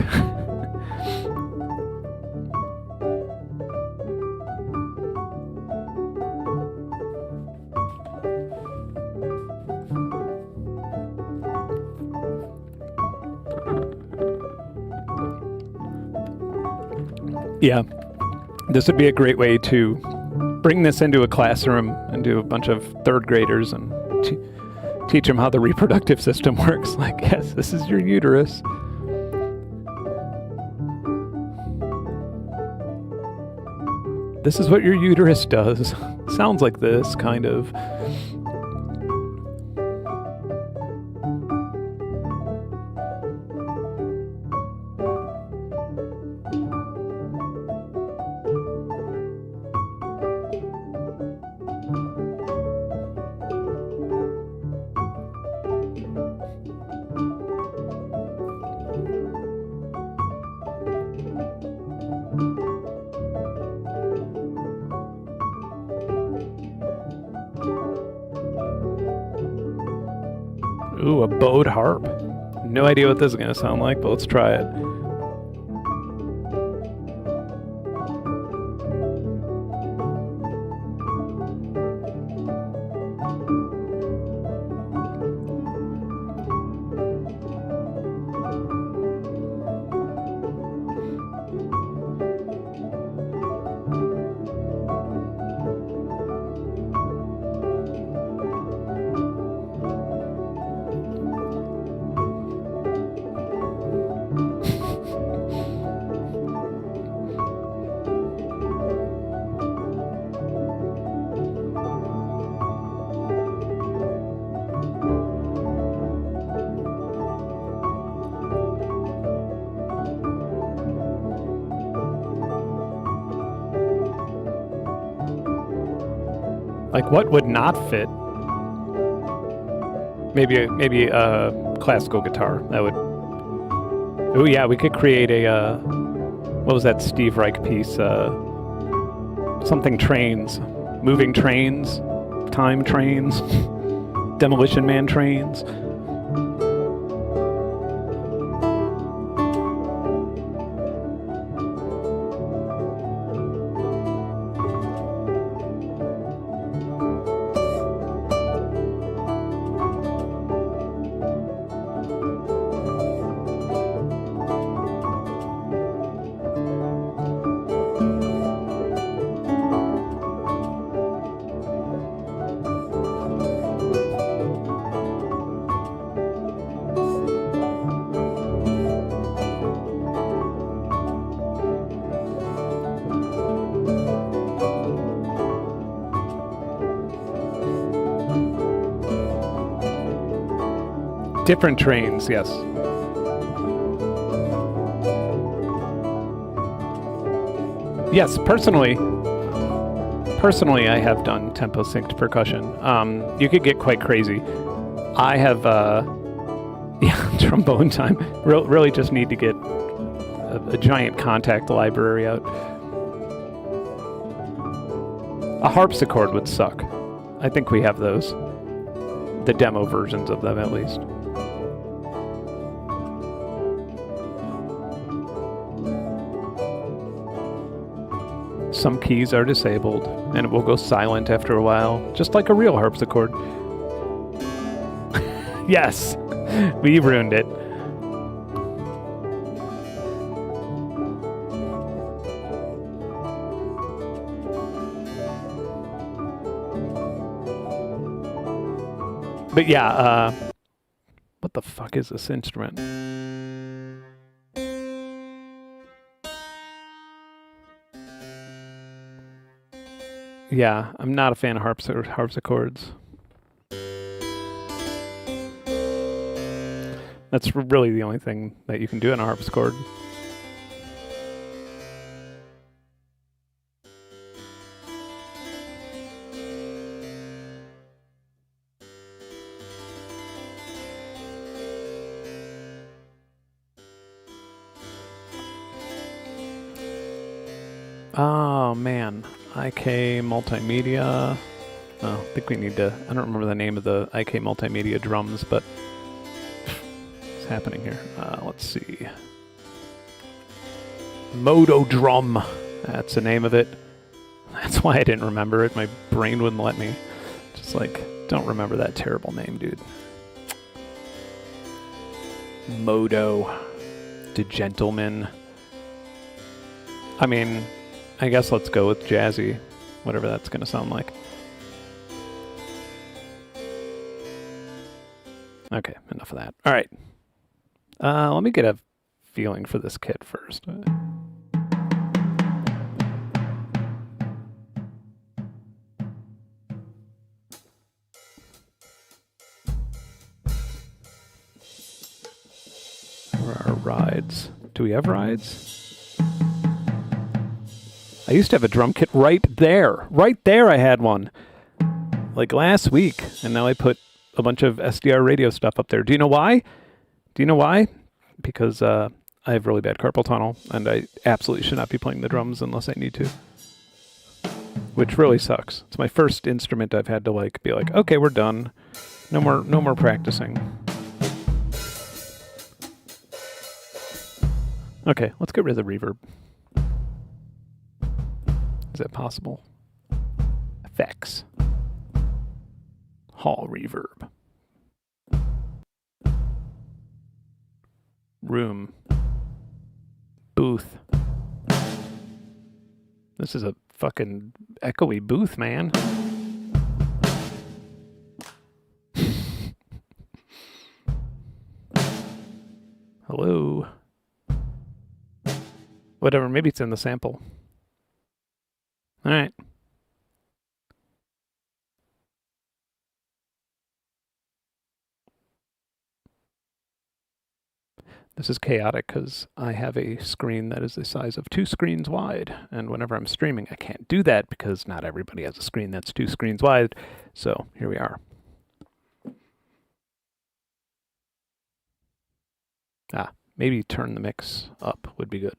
Yeah, this would be a great way to bring this into a classroom and do a bunch of third graders and teach them how the reproductive system works. Like, yes, this is your uterus. This is what your uterus does. Sounds like this, kind of. Ooh, a bowed harp. No idea what this is going to sound like, but let's try it. Like, what would not fit? Maybe a classical guitar. That would. Oh yeah, we could create a. What was that Steve Reich piece? Something trains, moving trains, time trains, Demolition Man trains. Different trains, yes. Yes, personally, I have done tempo synced percussion. You could get quite crazy. I have, yeah, trombone time. Really just need to get a giant contact library out. A harpsichord would suck. I think we have those. The demo versions of them, at least. Some keys are disabled, and it will go silent after a while, just like a real harpsichord. Yes, we ruined it. But yeah, what the fuck is this instrument? Yeah, I'm not a fan of harpsichords. That's really the only thing that you can do on a harpsichord. Oh man, IK Multimedia. Oh, I think we need to. I don't remember the name of the IK Multimedia drums, but what's happening here? Let's see. Modo Drum. That's the name of it. That's why I didn't remember it. My brain wouldn't let me. Just like, don't remember that terrible name, dude. Modo. The Gentleman. I mean, I guess let's go with jazzy, whatever that's going to sound like. Okay, enough of that. All right. Let me get a feeling for this kit first. Where are our rides? Do we have rides? I used to have a drum kit right there. Right there I had one. Like last week. And now I put a bunch of SDR radio stuff up there. Do you know why? Because I have really bad carpal tunnel, and I absolutely should not be playing the drums unless I need to. Which really sucks. It's my first instrument I've had to like be like, okay, we're done. No more practicing. Okay, let's get rid of the reverb. Is that possible? Effects. Hall reverb. Room. Booth. This is a fucking echoey booth, man. Hello. Whatever, maybe it's in the sample. All right. This is chaotic because I have a screen that is the size of 2 screens wide. And whenever I'm streaming, I can't do that because not everybody has a screen that's 2 screens wide. So here we are. Maybe turn the mix up would be good.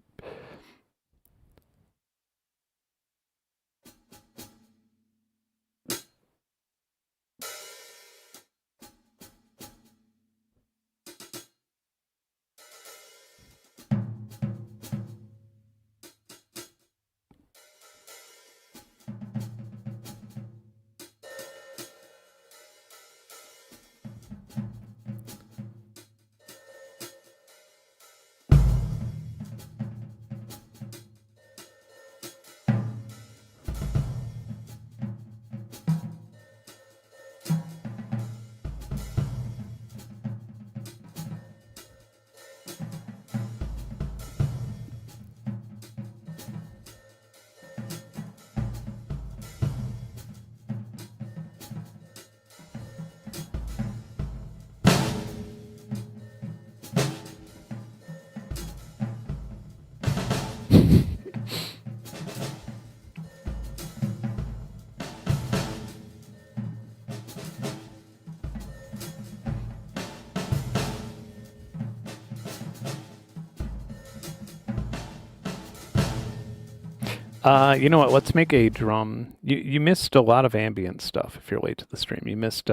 You know what? Let's make a drum. You missed a lot of ambient stuff if you're late to the stream. You missed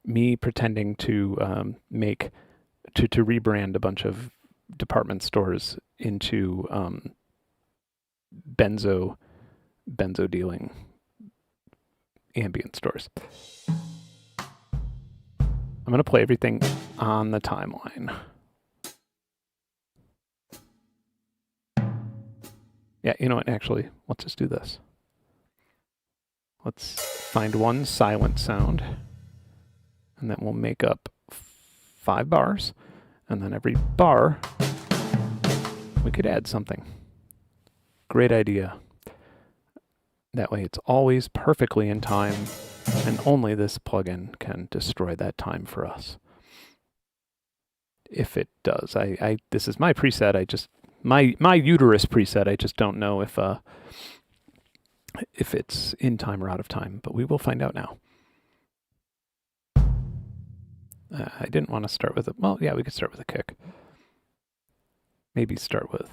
me pretending to to rebrand a bunch of department stores into benzo dealing ambient stores. I'm gonna play everything on the timeline. Yeah, you know what, actually, let's just do this. Let's find one silent sound, and then we'll make up 5 bars, and then every bar, we could add something. Great idea. That way it's always perfectly in time, and only this plugin can destroy that time for us. If it does. This is my preset, my uterus preset. I just don't know if it's in time or out of time, but we will find out now. I didn't want to start with well, yeah, we could start with a kick. Maybe start with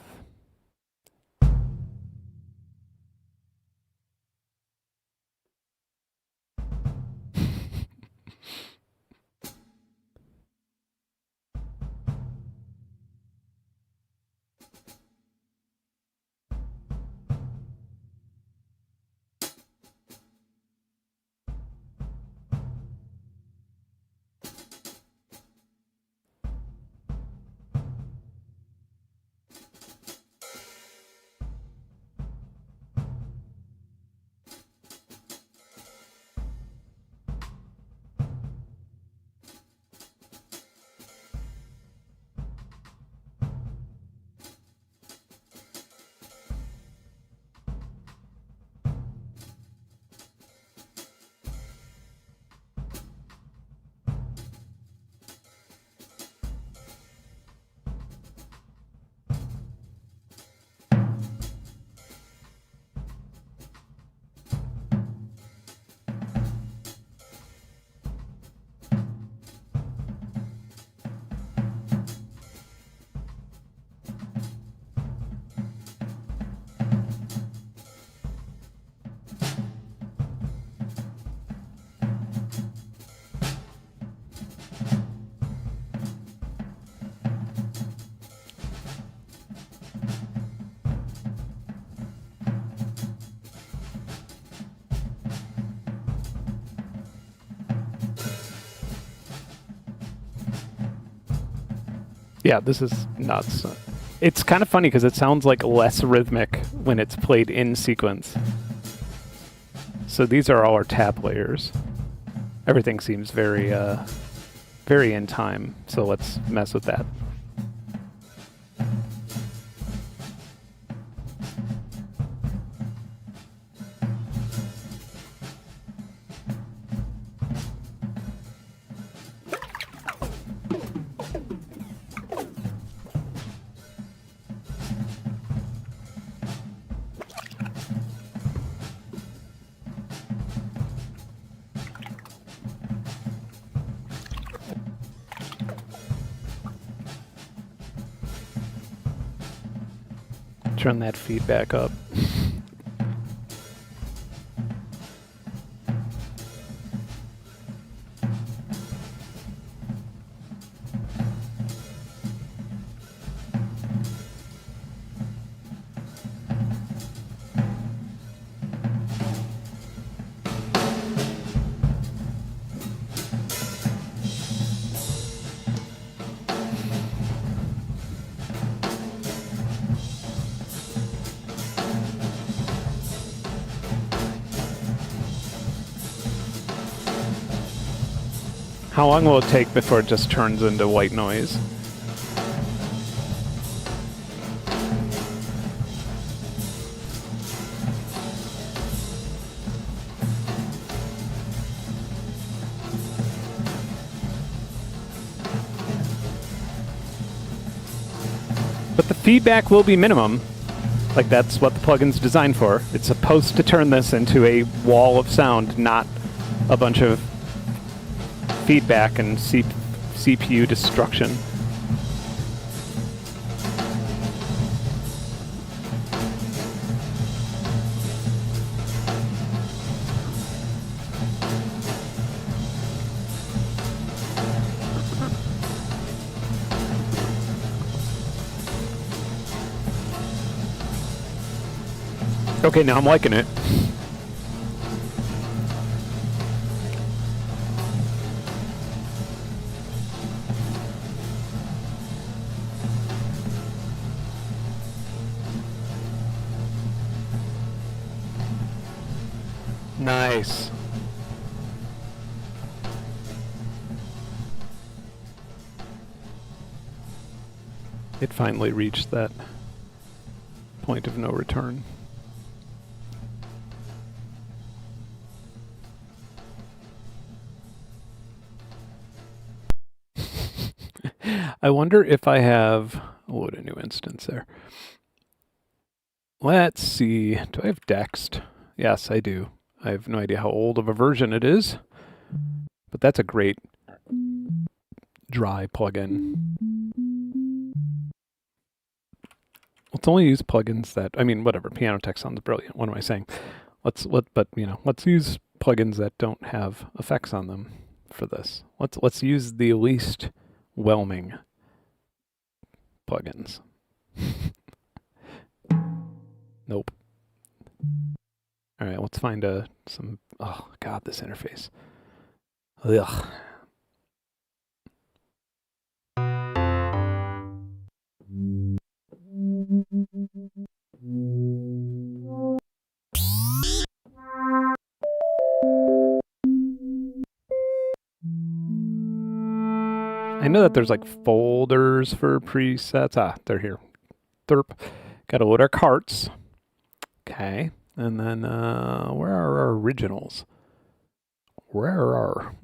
yeah, this is nuts. It's kind of funny because it sounds like less rhythmic when it's played in sequence. So these are all our tap layers. Everything seems very, very in time. So let's mess with that. Turn that feedback up. How long will it take before it just turns into white noise? But the feedback will be minimum. Like, that's what the plugin's designed for. It's supposed to turn this into a wall of sound, not a bunch of feedback and CPU destruction. Okay, now I'm liking it. Nice. It finally reached that point of no return. I wonder if I have... I'll load a new instance there. Let's see. Do I have Dext? Yes, I do. I have no idea how old of a version it is, but that's a great dry plugin. Let's only use plugins that, I mean, whatever, Piano Tech sounds brilliant. What am I saying? Let's use plugins that don't have effects on them for this. Let's use the least whelming plugins. Nope. All right, let's find some. Oh God, this interface. Ugh. I know that there's like folders for presets. Ah, they're here. Derp. Gotta load our carts. Okay. And then, where are our originals? Where are...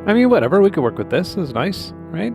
I mean, whatever, we could work with this. This is nice, right?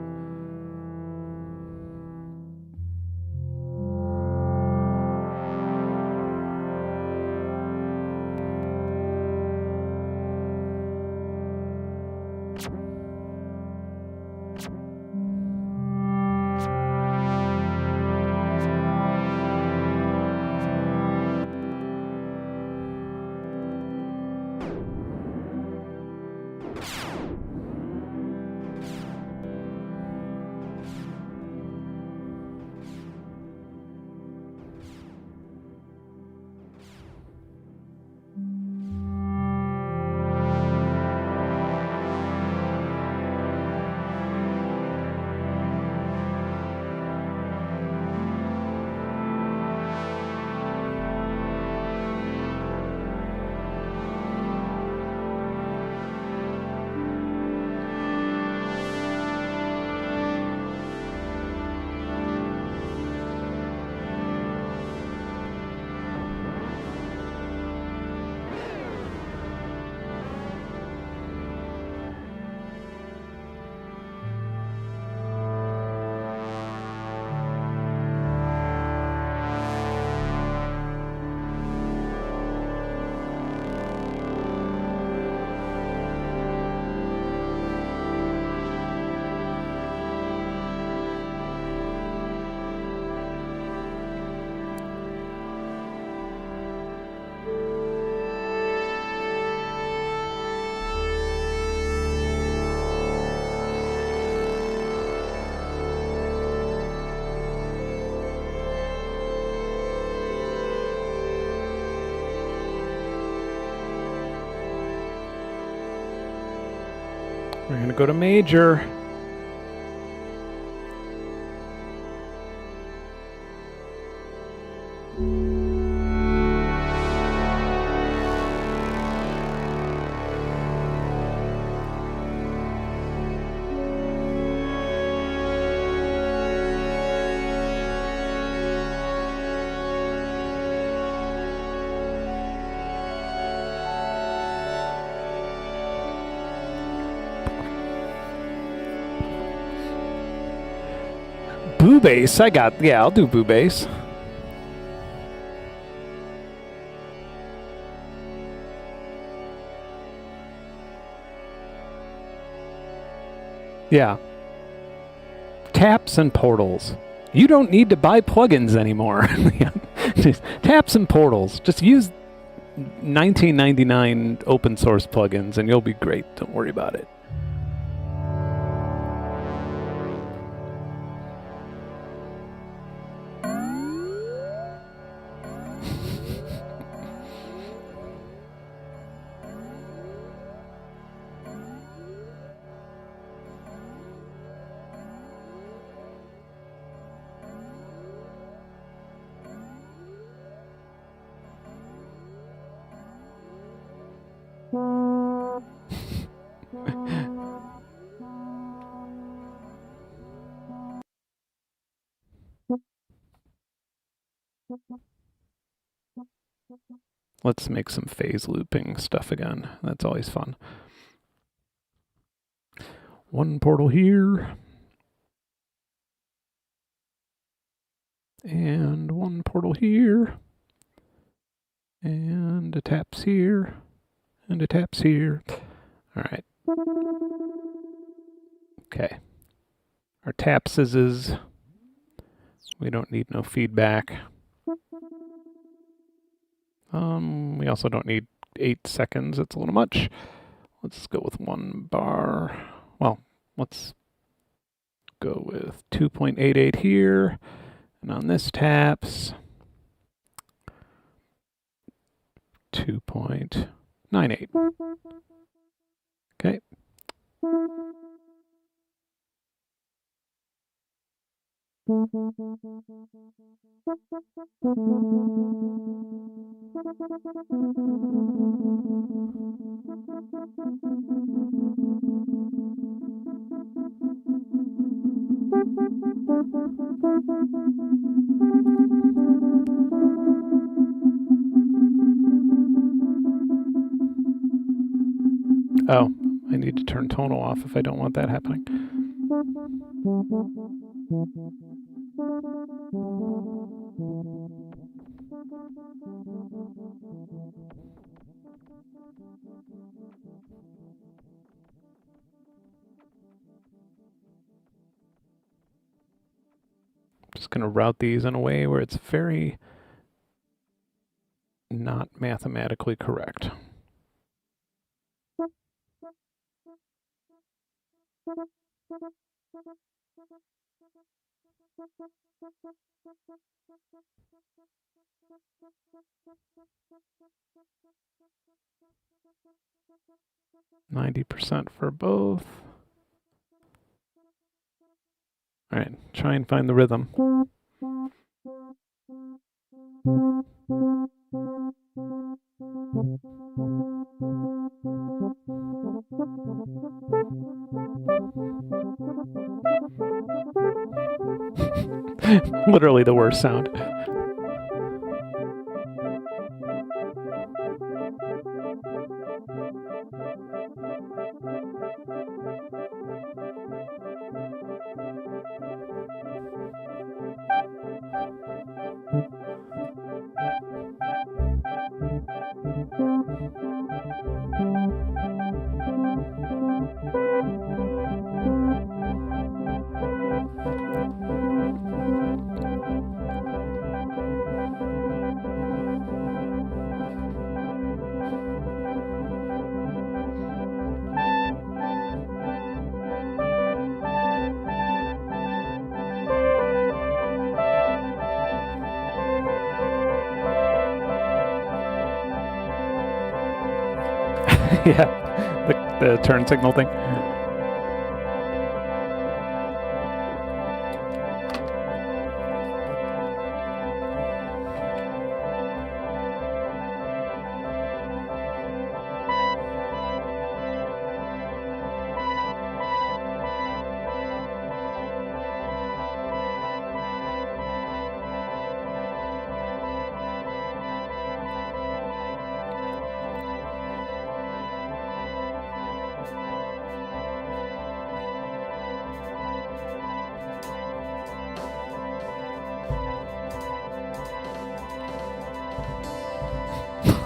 We're going to go to major. Boo bass, yeah, I'll do boo bass. Yeah. Taps and portals. You don't need to buy plugins anymore. Just taps and portals. Just use 1999 open source plugins and you'll be great. Don't worry about it. Let's make some phase looping stuff again. That's always fun. One portal here. And one portal here. And a taps here. And a taps here. All right. Okay. Our taps is we don't need no feedback. We also don't need 8 seconds. It's a little much. Let's go with 1 bar. Well, let's go with 2.88 here. And on this taps, 2.98. Okay. Oh, I need to turn tonal off if I don't want that happening. Just going to route these in a way where it's very not mathematically correct. %90 for both. All right, try and find the rhythm. Literally the worst sound. Yeah, the turn signal thing.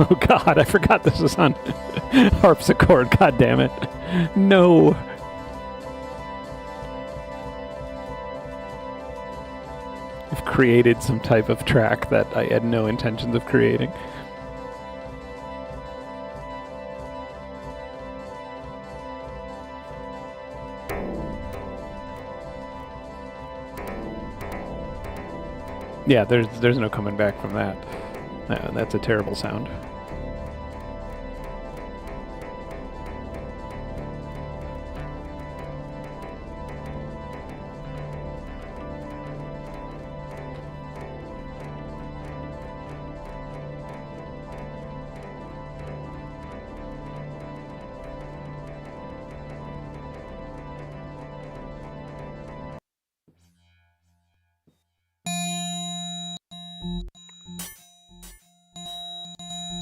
Oh God, I forgot this was on harpsichord. God damn it. No. I've created some type of track that I had no intentions of creating. Yeah, there's no coming back from that. That's a terrible sound.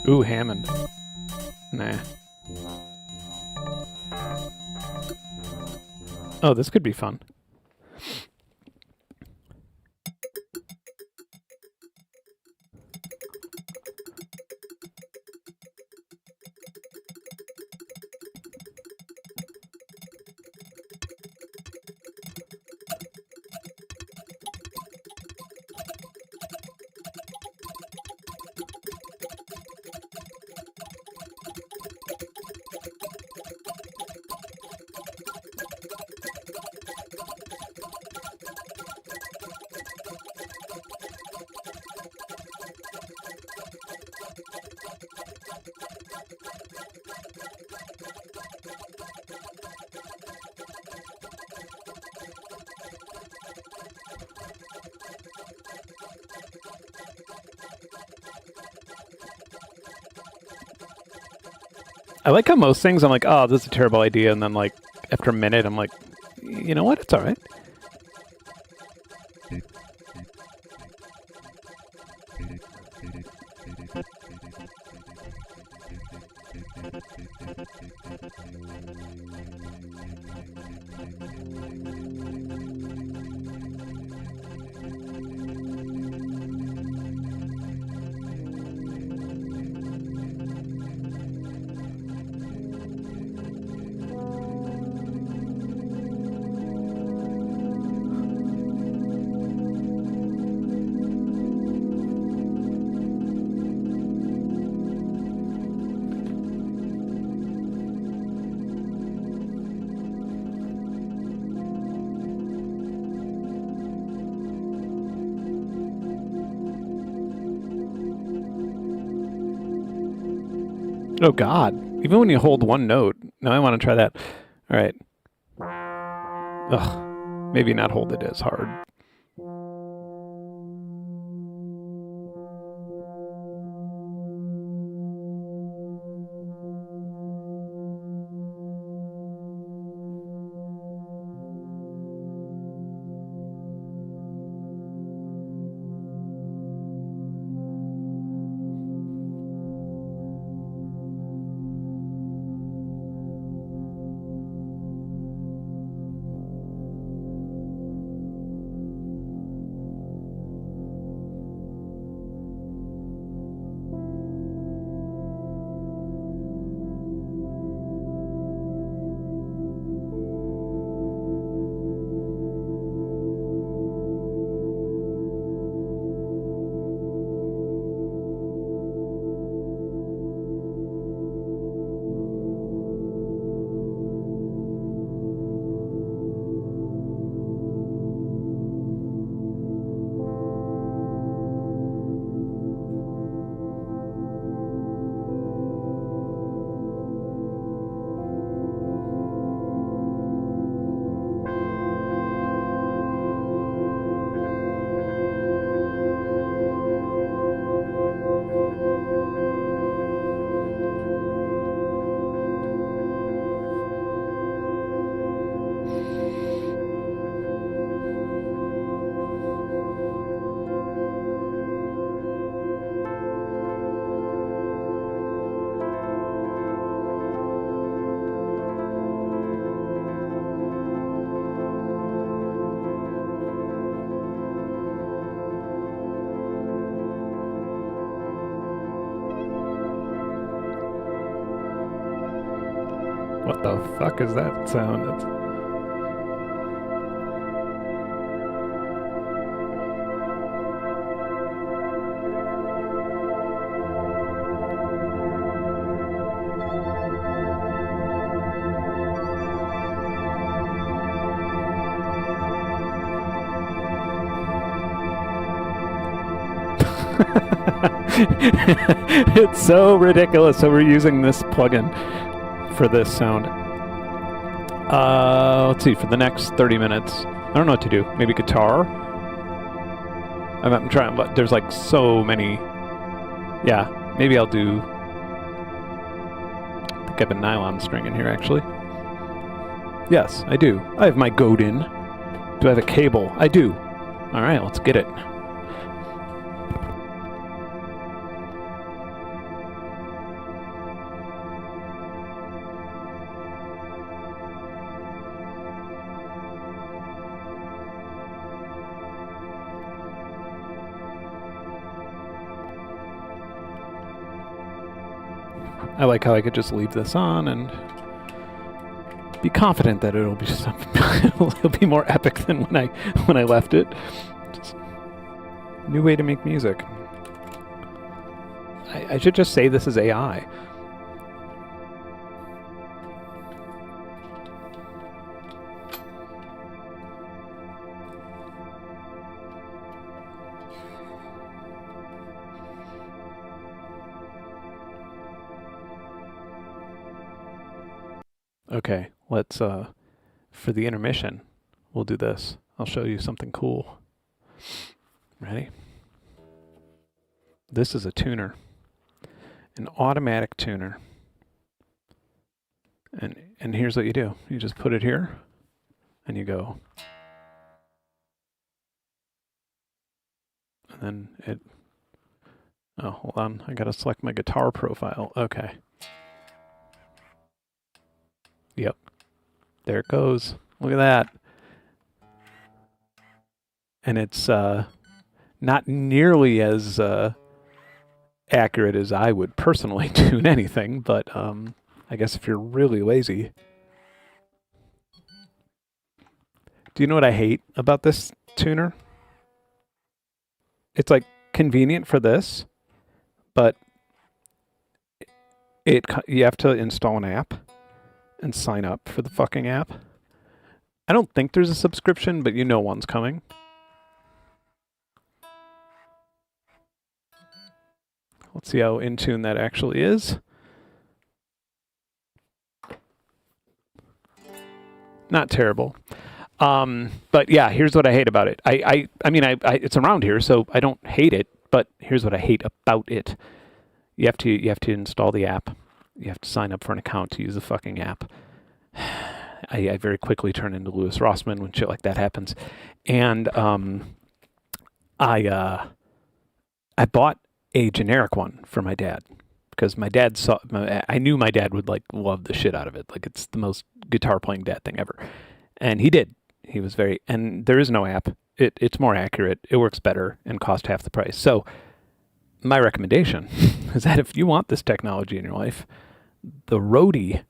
Ooh, Hammond. Nah. Oh, this could be fun. I like how most things I'm like, oh, this is a terrible idea, and then like after a minute, I'm like, you know what? It's all right. Oh God! Even when you hold one note. No, I want to try that. All right. Ugh. Maybe not hold it as hard. What the fuck is that sound? It's so ridiculous. So we're using this plugin for this sound. Let's see, for the next 30 minutes. I don't know what to do. Maybe guitar? I'm trying, but there's like so many. Yeah, maybe I'll do. I think I have a nylon string in here actually. Yes, I do. I have my Godin. Do I have a cable? I do. Alright, let's get it. I like how I could just leave this on and be confident that it'll be it'll be more epic than when I left it. Just new way to make music. I should just say this is AI. Okay, let's, for the intermission, we'll do this. I'll show you something cool. Ready? This is a tuner. An automatic tuner. And here's what you do. You just put it here, and you go. And then it... Oh, hold on. I gotta select my guitar profile. Okay. Yep. There it goes. Look at that. And it's not nearly as accurate as I would personally tune anything, but I guess if you're really lazy. Do you know what I hate about this tuner? It's like convenient for this, but you have to install an app and sign up for the fucking app. I don't think there's a subscription, but you know one's coming. Let's see how in tune that actually is. Not terrible. But yeah, here's what I hate about it. I mean, it's around here, so I don't hate it, but here's what I hate about it. You have to install the app. You have to sign up for an account to use the fucking app. I very quickly turn into Louis Rossman when shit like that happens. And I bought a generic one for my dad because my dad saw. I knew my dad would like love the shit out of it. Like it's the most guitar playing dad thing ever, and he did. He was very. And there is no app. It's more accurate. It works better and cost half the price. So my recommendation is that if you want this technology in your life, the Roadie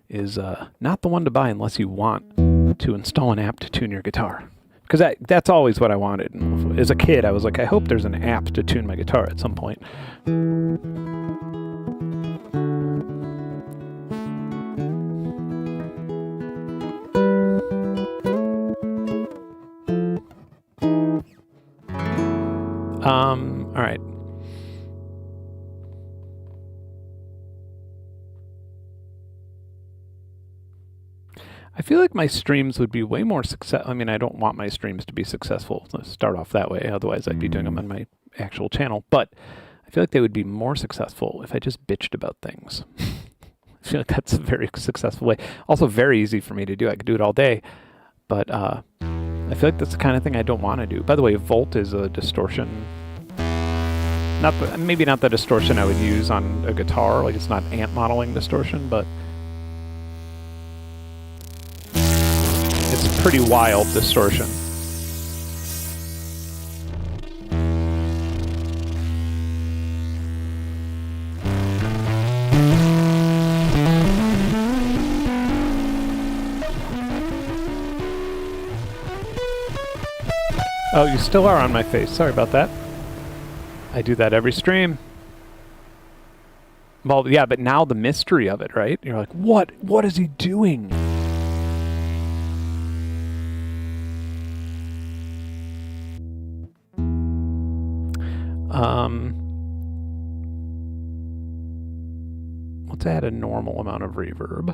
is not the one to buy unless you want to install an app to tune your guitar. Because that's always what I wanted. And as a kid, I was like, I hope there's an app to tune my guitar at some point. All right. I feel like my streams would be way more successful. I mean, I don't want my streams to be successful. Let's start off that way. Otherwise, I'd be doing them on my actual channel. But I feel like they would be more successful if I just bitched about things. I feel like that's a very successful way. Also, very easy for me to do. I could do it all day. But I feel like that's the kind of thing I don't want to do. By the way, Volt is a distortion. Maybe not the distortion I would use on a guitar. Like, it's not amp modeling distortion, but it's pretty wild distortion. Oh, you still are on my face. Sorry about that. I do that every stream. Well, yeah, but now the mystery of it, right? You're like, what? What is he doing? Let's add a normal amount of reverb.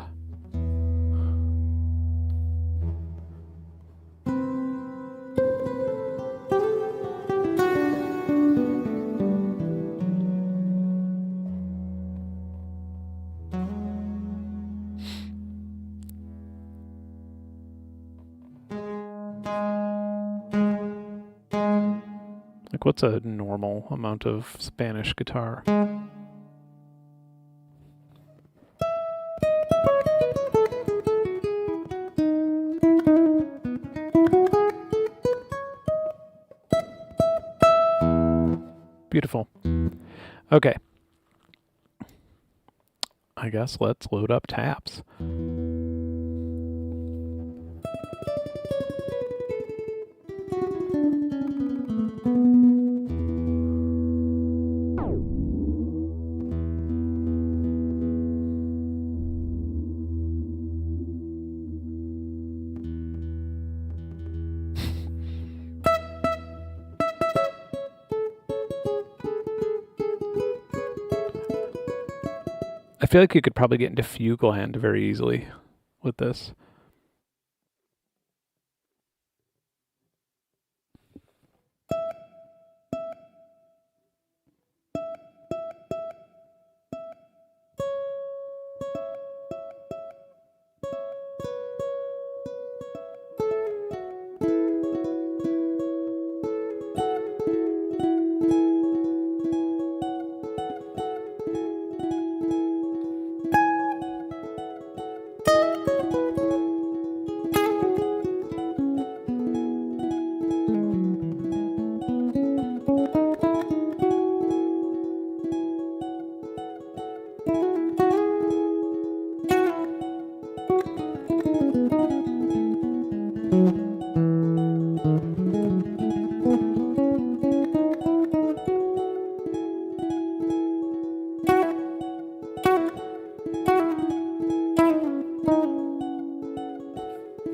Like, what's a normal amount of Spanish guitar? Beautiful. Okay. I guess let's load up tabs. I feel like you could probably get into Fugleland very easily with this.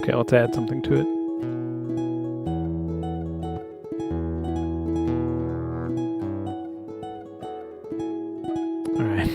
Okay, let's add something to it. All right.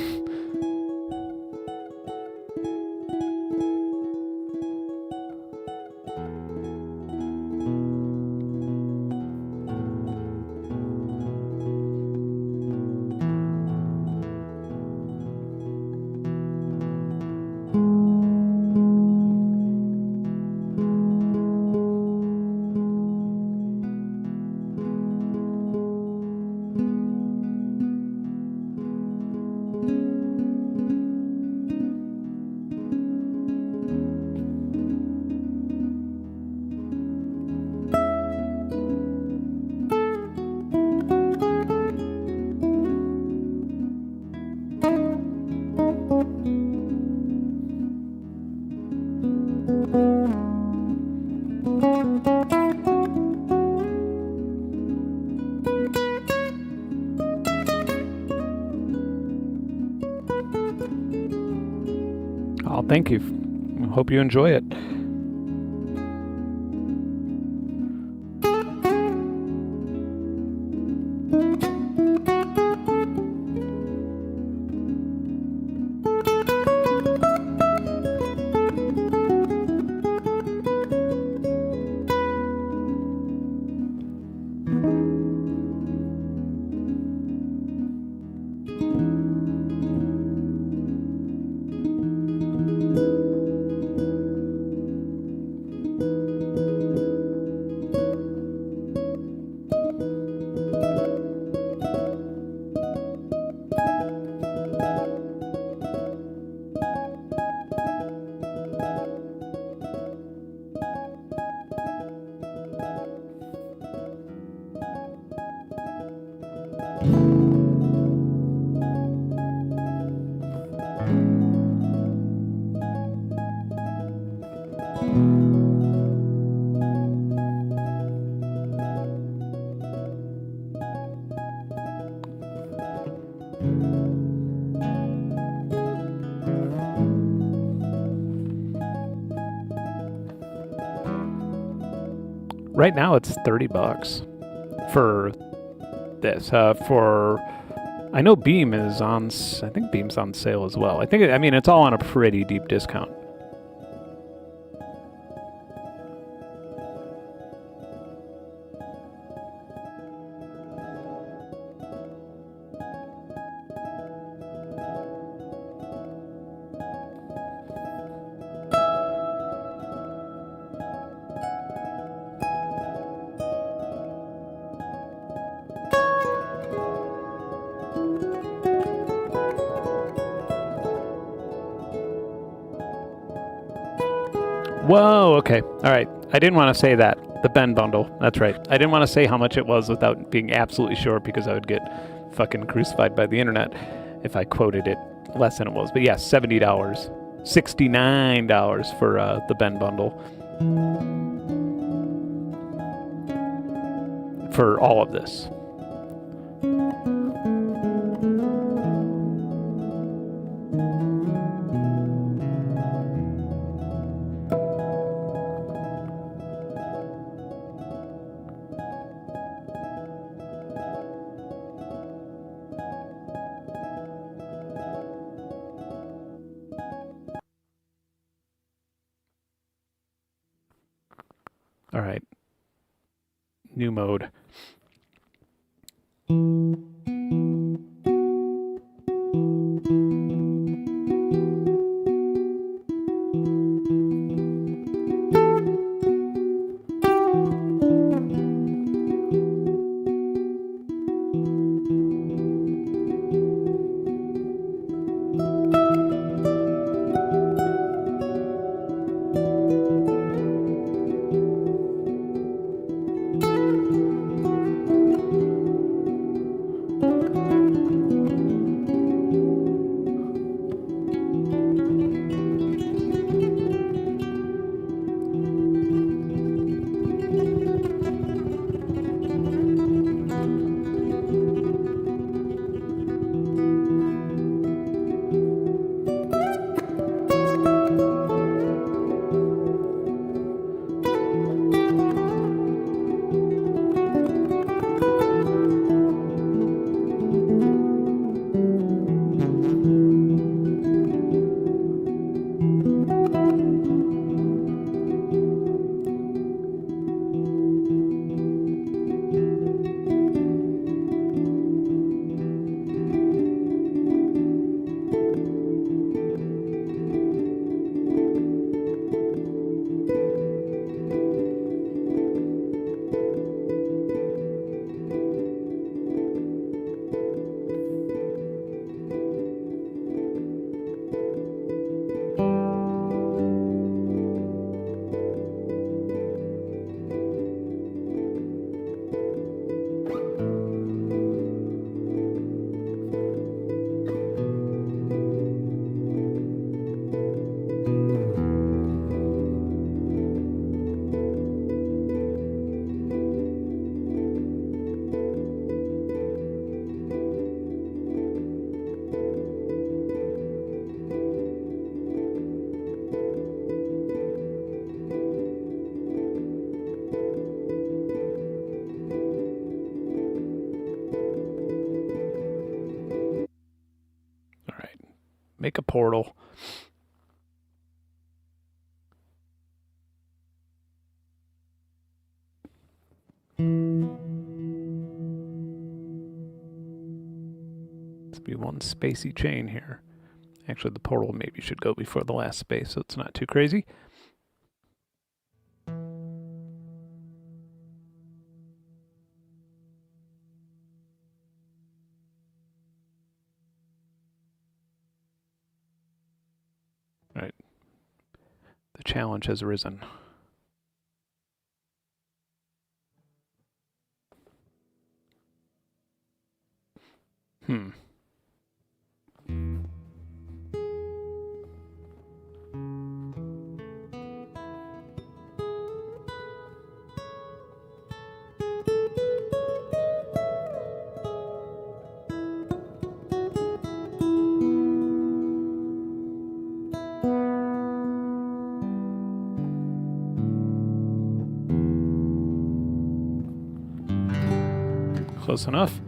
Oh, thank you. I hope you enjoy it. Right now it's $30 for this. I know Beam is on. I think Beam's on sale as well. I mean, it's all on a pretty deep discount. Whoa, okay. All right. I didn't want to say that. The Benn bundle. That's right. I didn't want to say how much it was without being absolutely sure because I would get fucking crucified by the internet if I quoted it less than it was. But yes, $70. $69 for the Benn bundle. For all of this. All right. New mode. Make a portal. Let's be one spacey chain here. Actually, the portal maybe should go before the last space, so it's not too crazy. All right. The challenge has arisen. Close enough.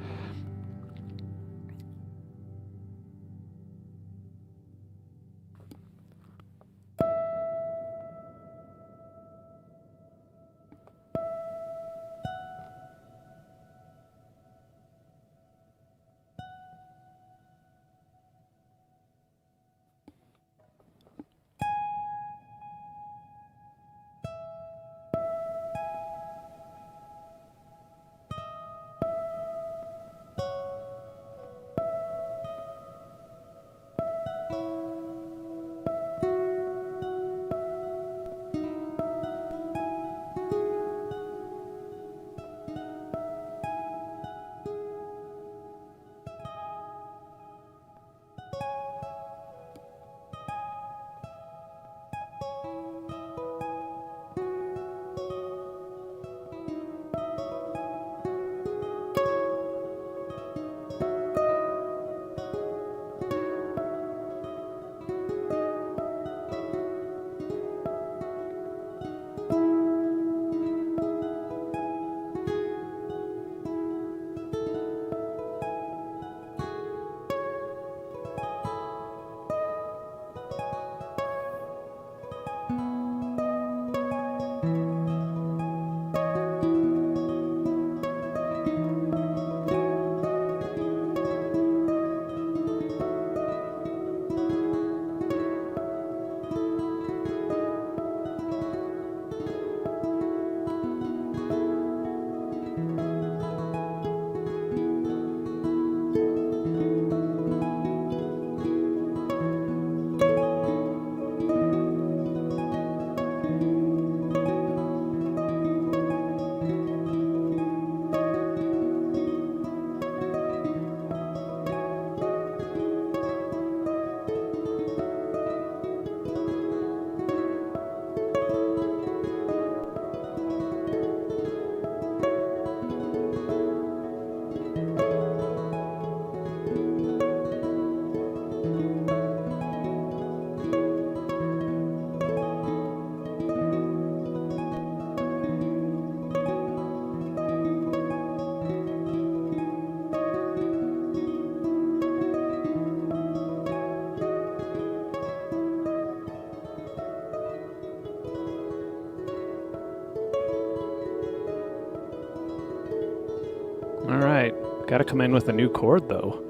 All right, got to come in with a new chord though.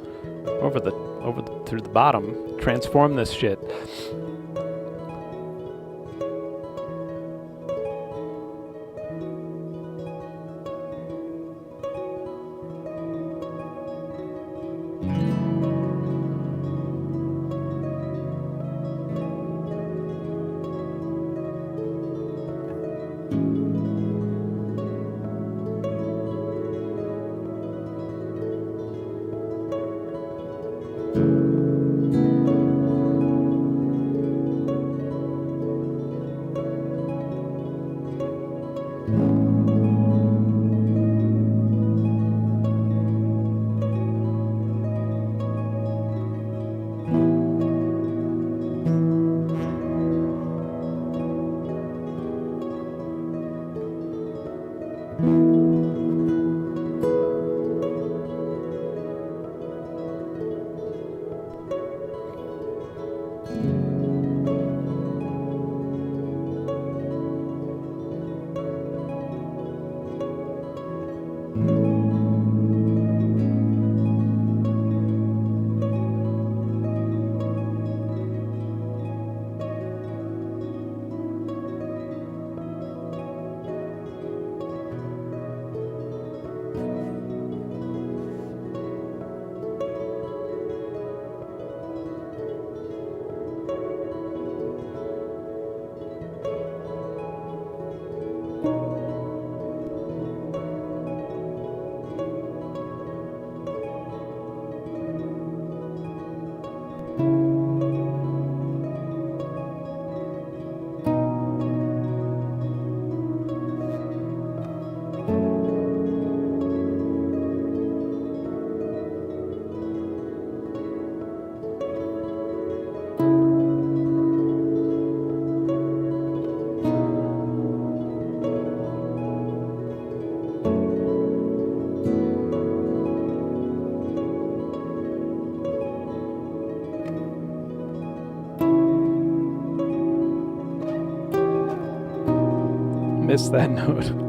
Through the bottom. Transform this shit. missed that note.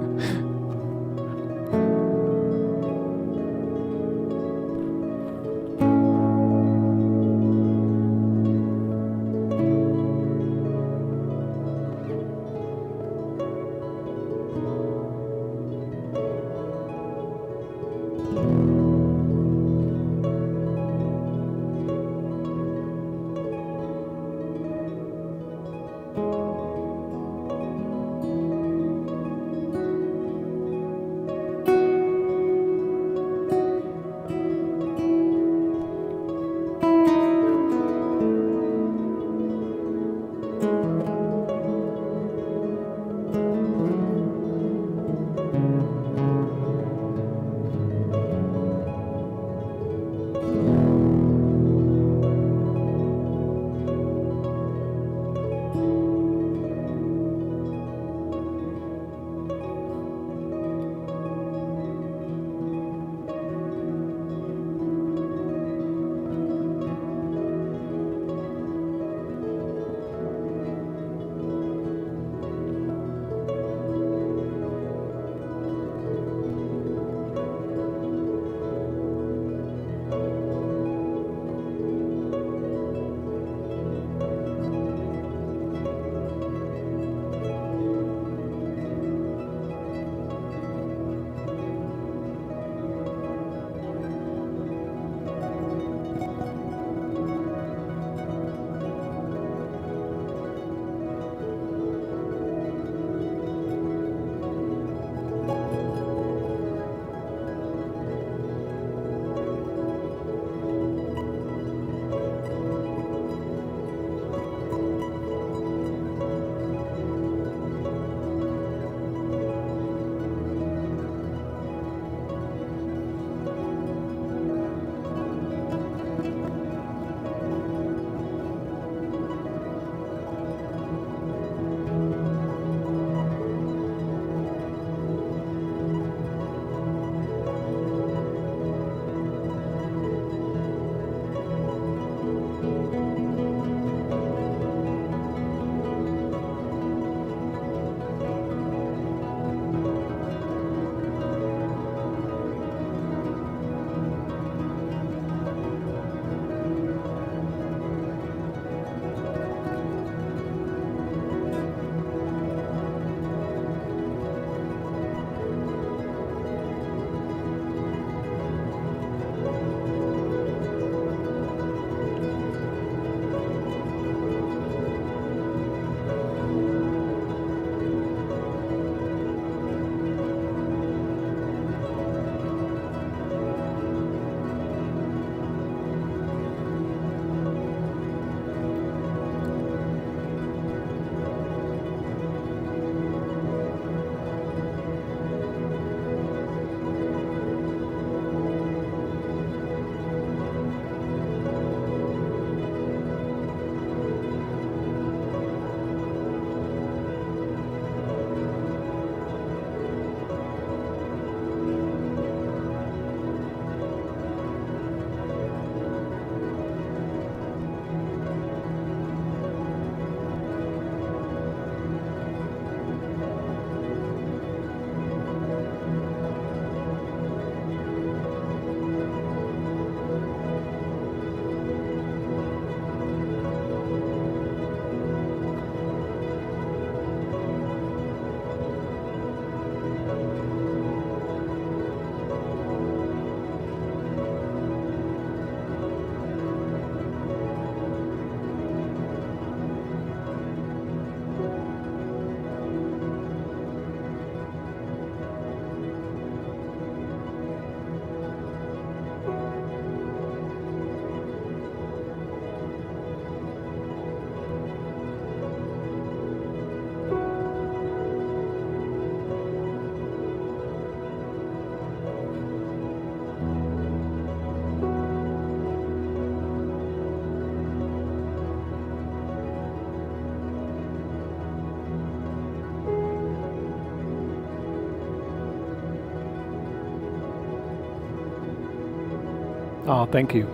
Oh, thank you.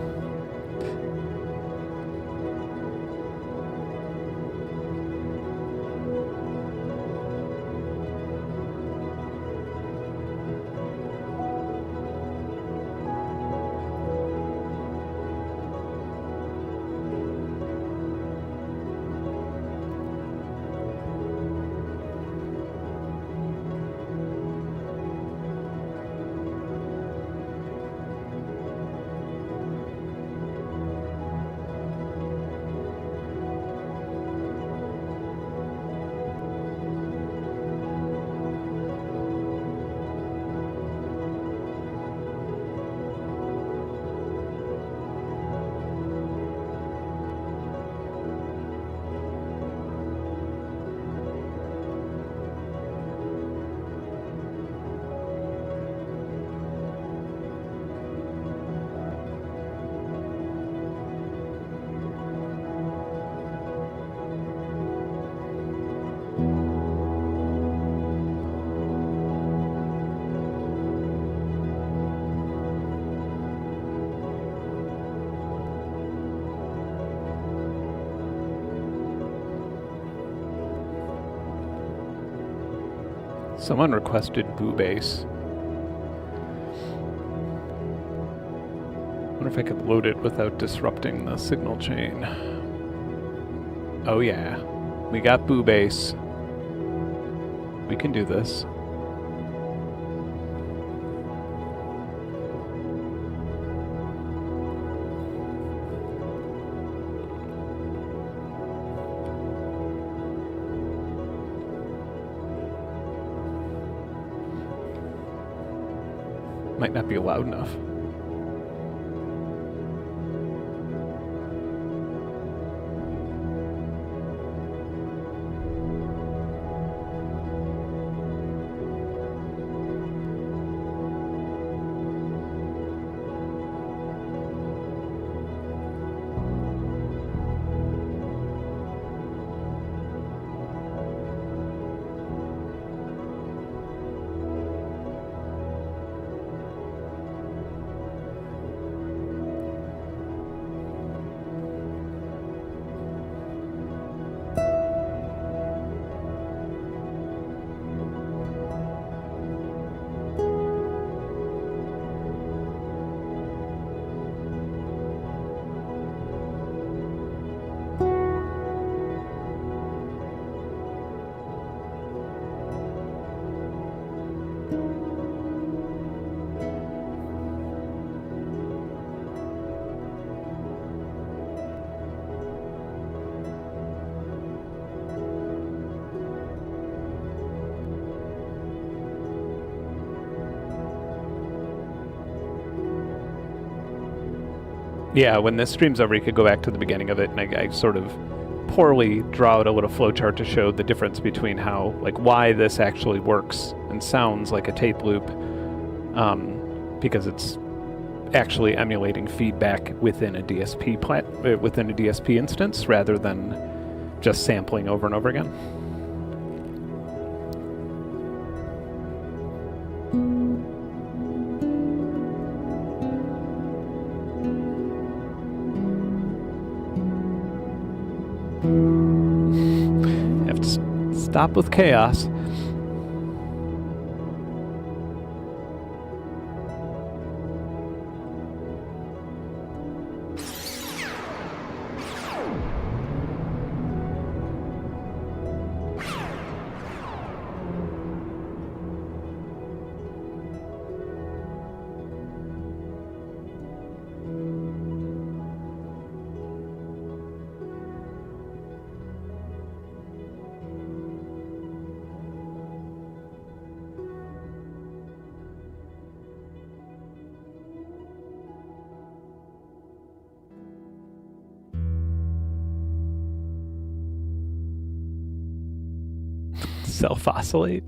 Someone requested boo bass. I wonder if I could load it without disrupting the signal chain. Oh yeah, we got boo bass. We can do this. Might not be loud enough. Yeah, when this stream's over, you could go back to the beginning of it, and I sort of poorly draw out a little flowchart to show the difference between how, like, why this actually works and sounds like a tape loop, because it's actually emulating feedback within a DSP instance rather than just sampling over and over again. Have to stop with chaos. Self-oscillate.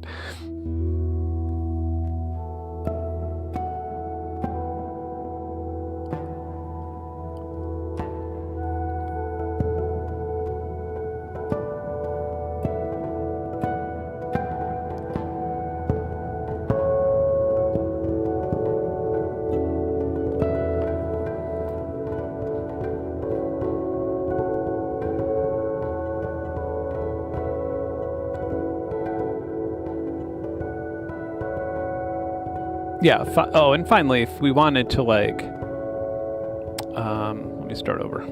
Yeah, oh, and finally, if we wanted to, like, let me start over.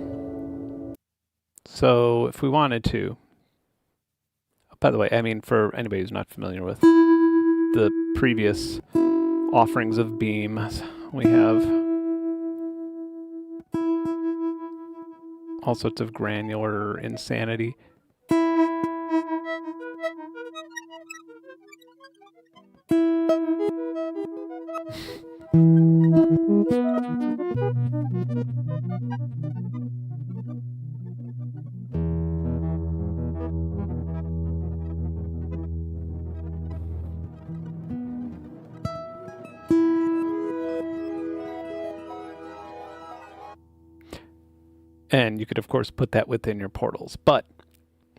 So if we wanted to, by the way, I mean, for anybody who's not familiar with the previous offerings of Beam, we have all sorts of granular insanity. And you could, of course, put that within your portals, but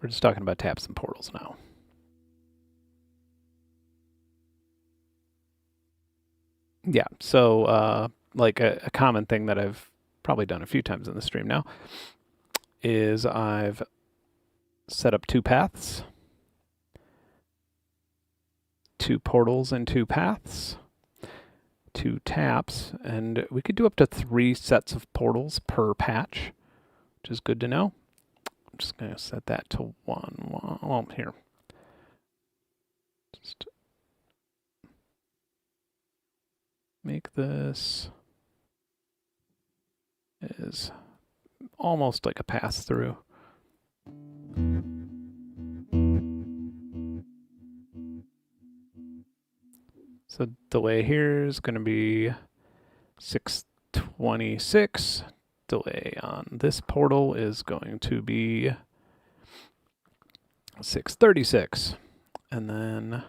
we're just talking about taps and portals now. Yeah, so like a common thing that I've probably done a few times in the stream now is I've set up two paths 2 portals and 2 paths, 2 taps, and we could do up to 3 sets of portals per patch, which is good to know. I'm just going to set that to 1. Well, here. Just make this is almost like a pass-through. So delay here is going to be 626. Delay on this portal is going to be 636. And then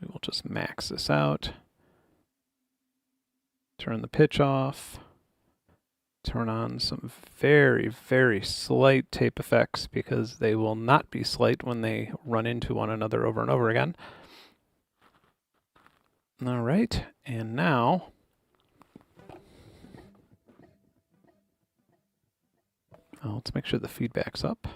we will just max this out. Turn the pitch off. Turn on some very, very slight tape effects because they will not be slight when they run into one another over and over again. All right, and now let's make sure the feedback's up.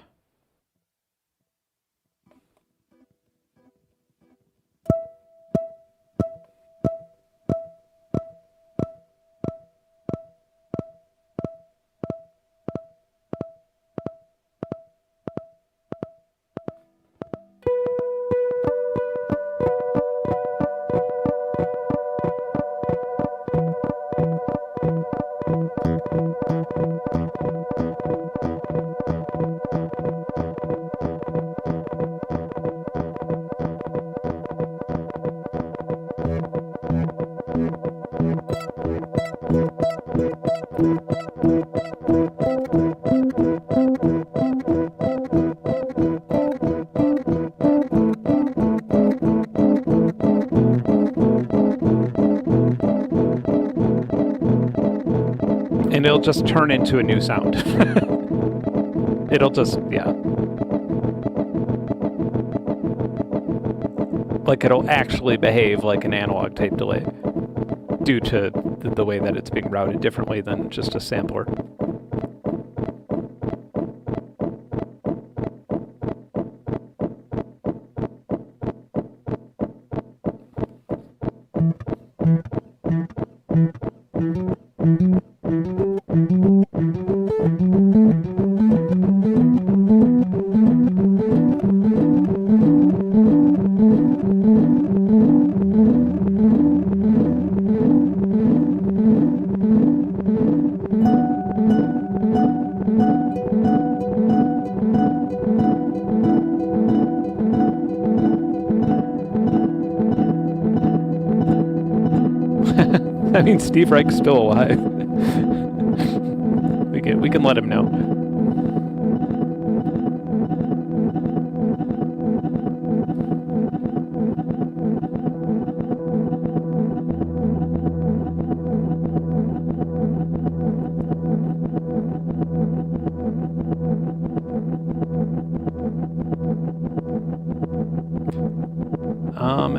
And it'll just turn into a new sound. It'll just, yeah. Like it'll actually behave like an analog tape delay due to the way that it's being routed differently than just a sampler. I mean, Steve Reich's still alive. we can let him know.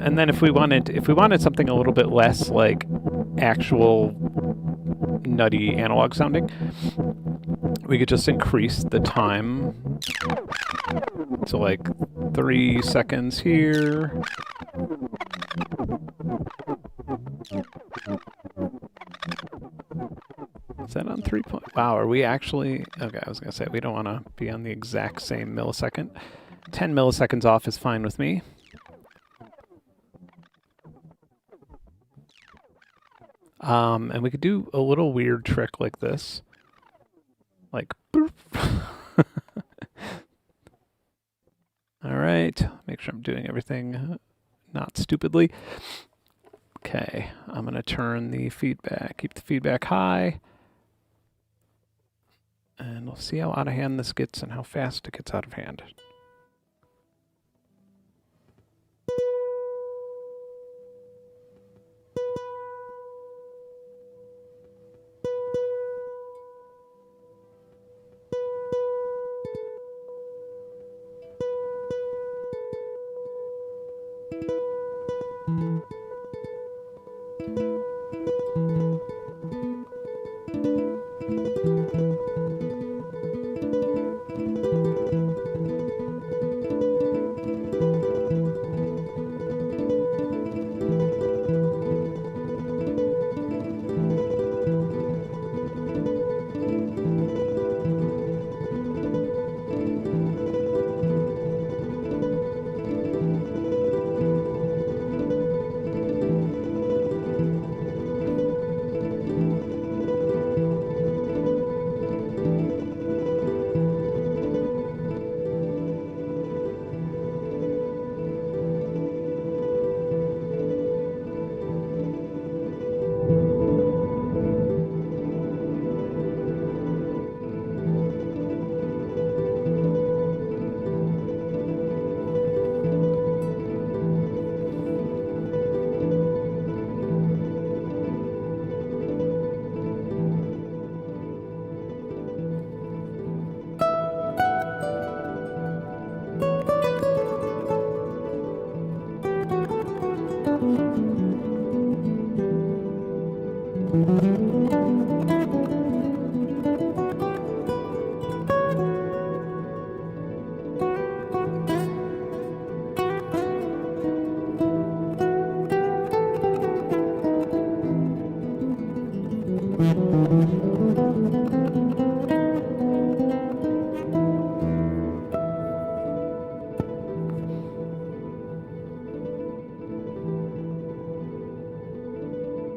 And then if we wanted something a little bit less like actual nutty analog sounding, we could just increase the time to like 3 seconds here. Is that on 3 point? Wow, are we actually? Okay, I was gonna say we don't want to be on the exact same millisecond. 10 milliseconds off is fine with me. And we could do a little weird trick like this. Like, boop. All right, make sure I'm doing everything not stupidly. Okay, I'm gonna turn the feedback, keep the feedback high. And we'll see how out of hand this gets and how fast it gets out of hand.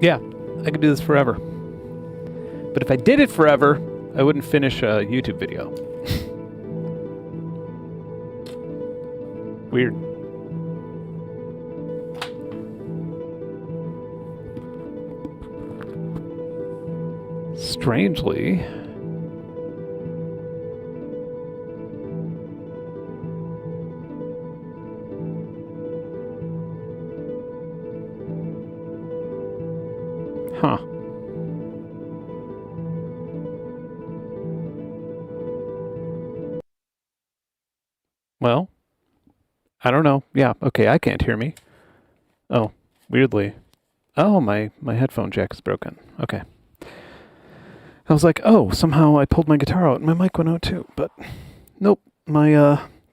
Yeah, I could do this forever. But if I did it forever, I wouldn't finish a YouTube video. Weird. Strangely, huh. Well, I don't know. Yeah, okay, I can't hear me. Oh, weirdly. Oh, my headphone jack is broken. Okay. I was like, oh, somehow I pulled my guitar out and my mic went out too. But nope, my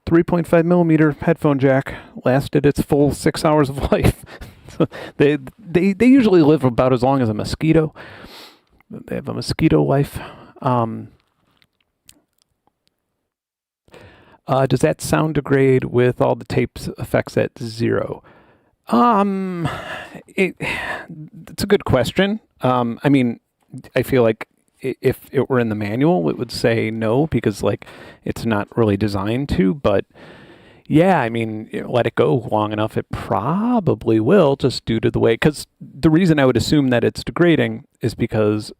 3.5 millimeter headphone jack lasted its full 6 hours of life. So they usually live about as long as a mosquito. They have a mosquito life. Does that sound degrade with all the tape's effects at 0? It's a good question. I mean, I feel like if it were in the manual, it would say no because like it's not really designed to. But yeah, I mean, let it go long enough, it probably will, just due to the way. Because the reason I would assume that it's degrading is because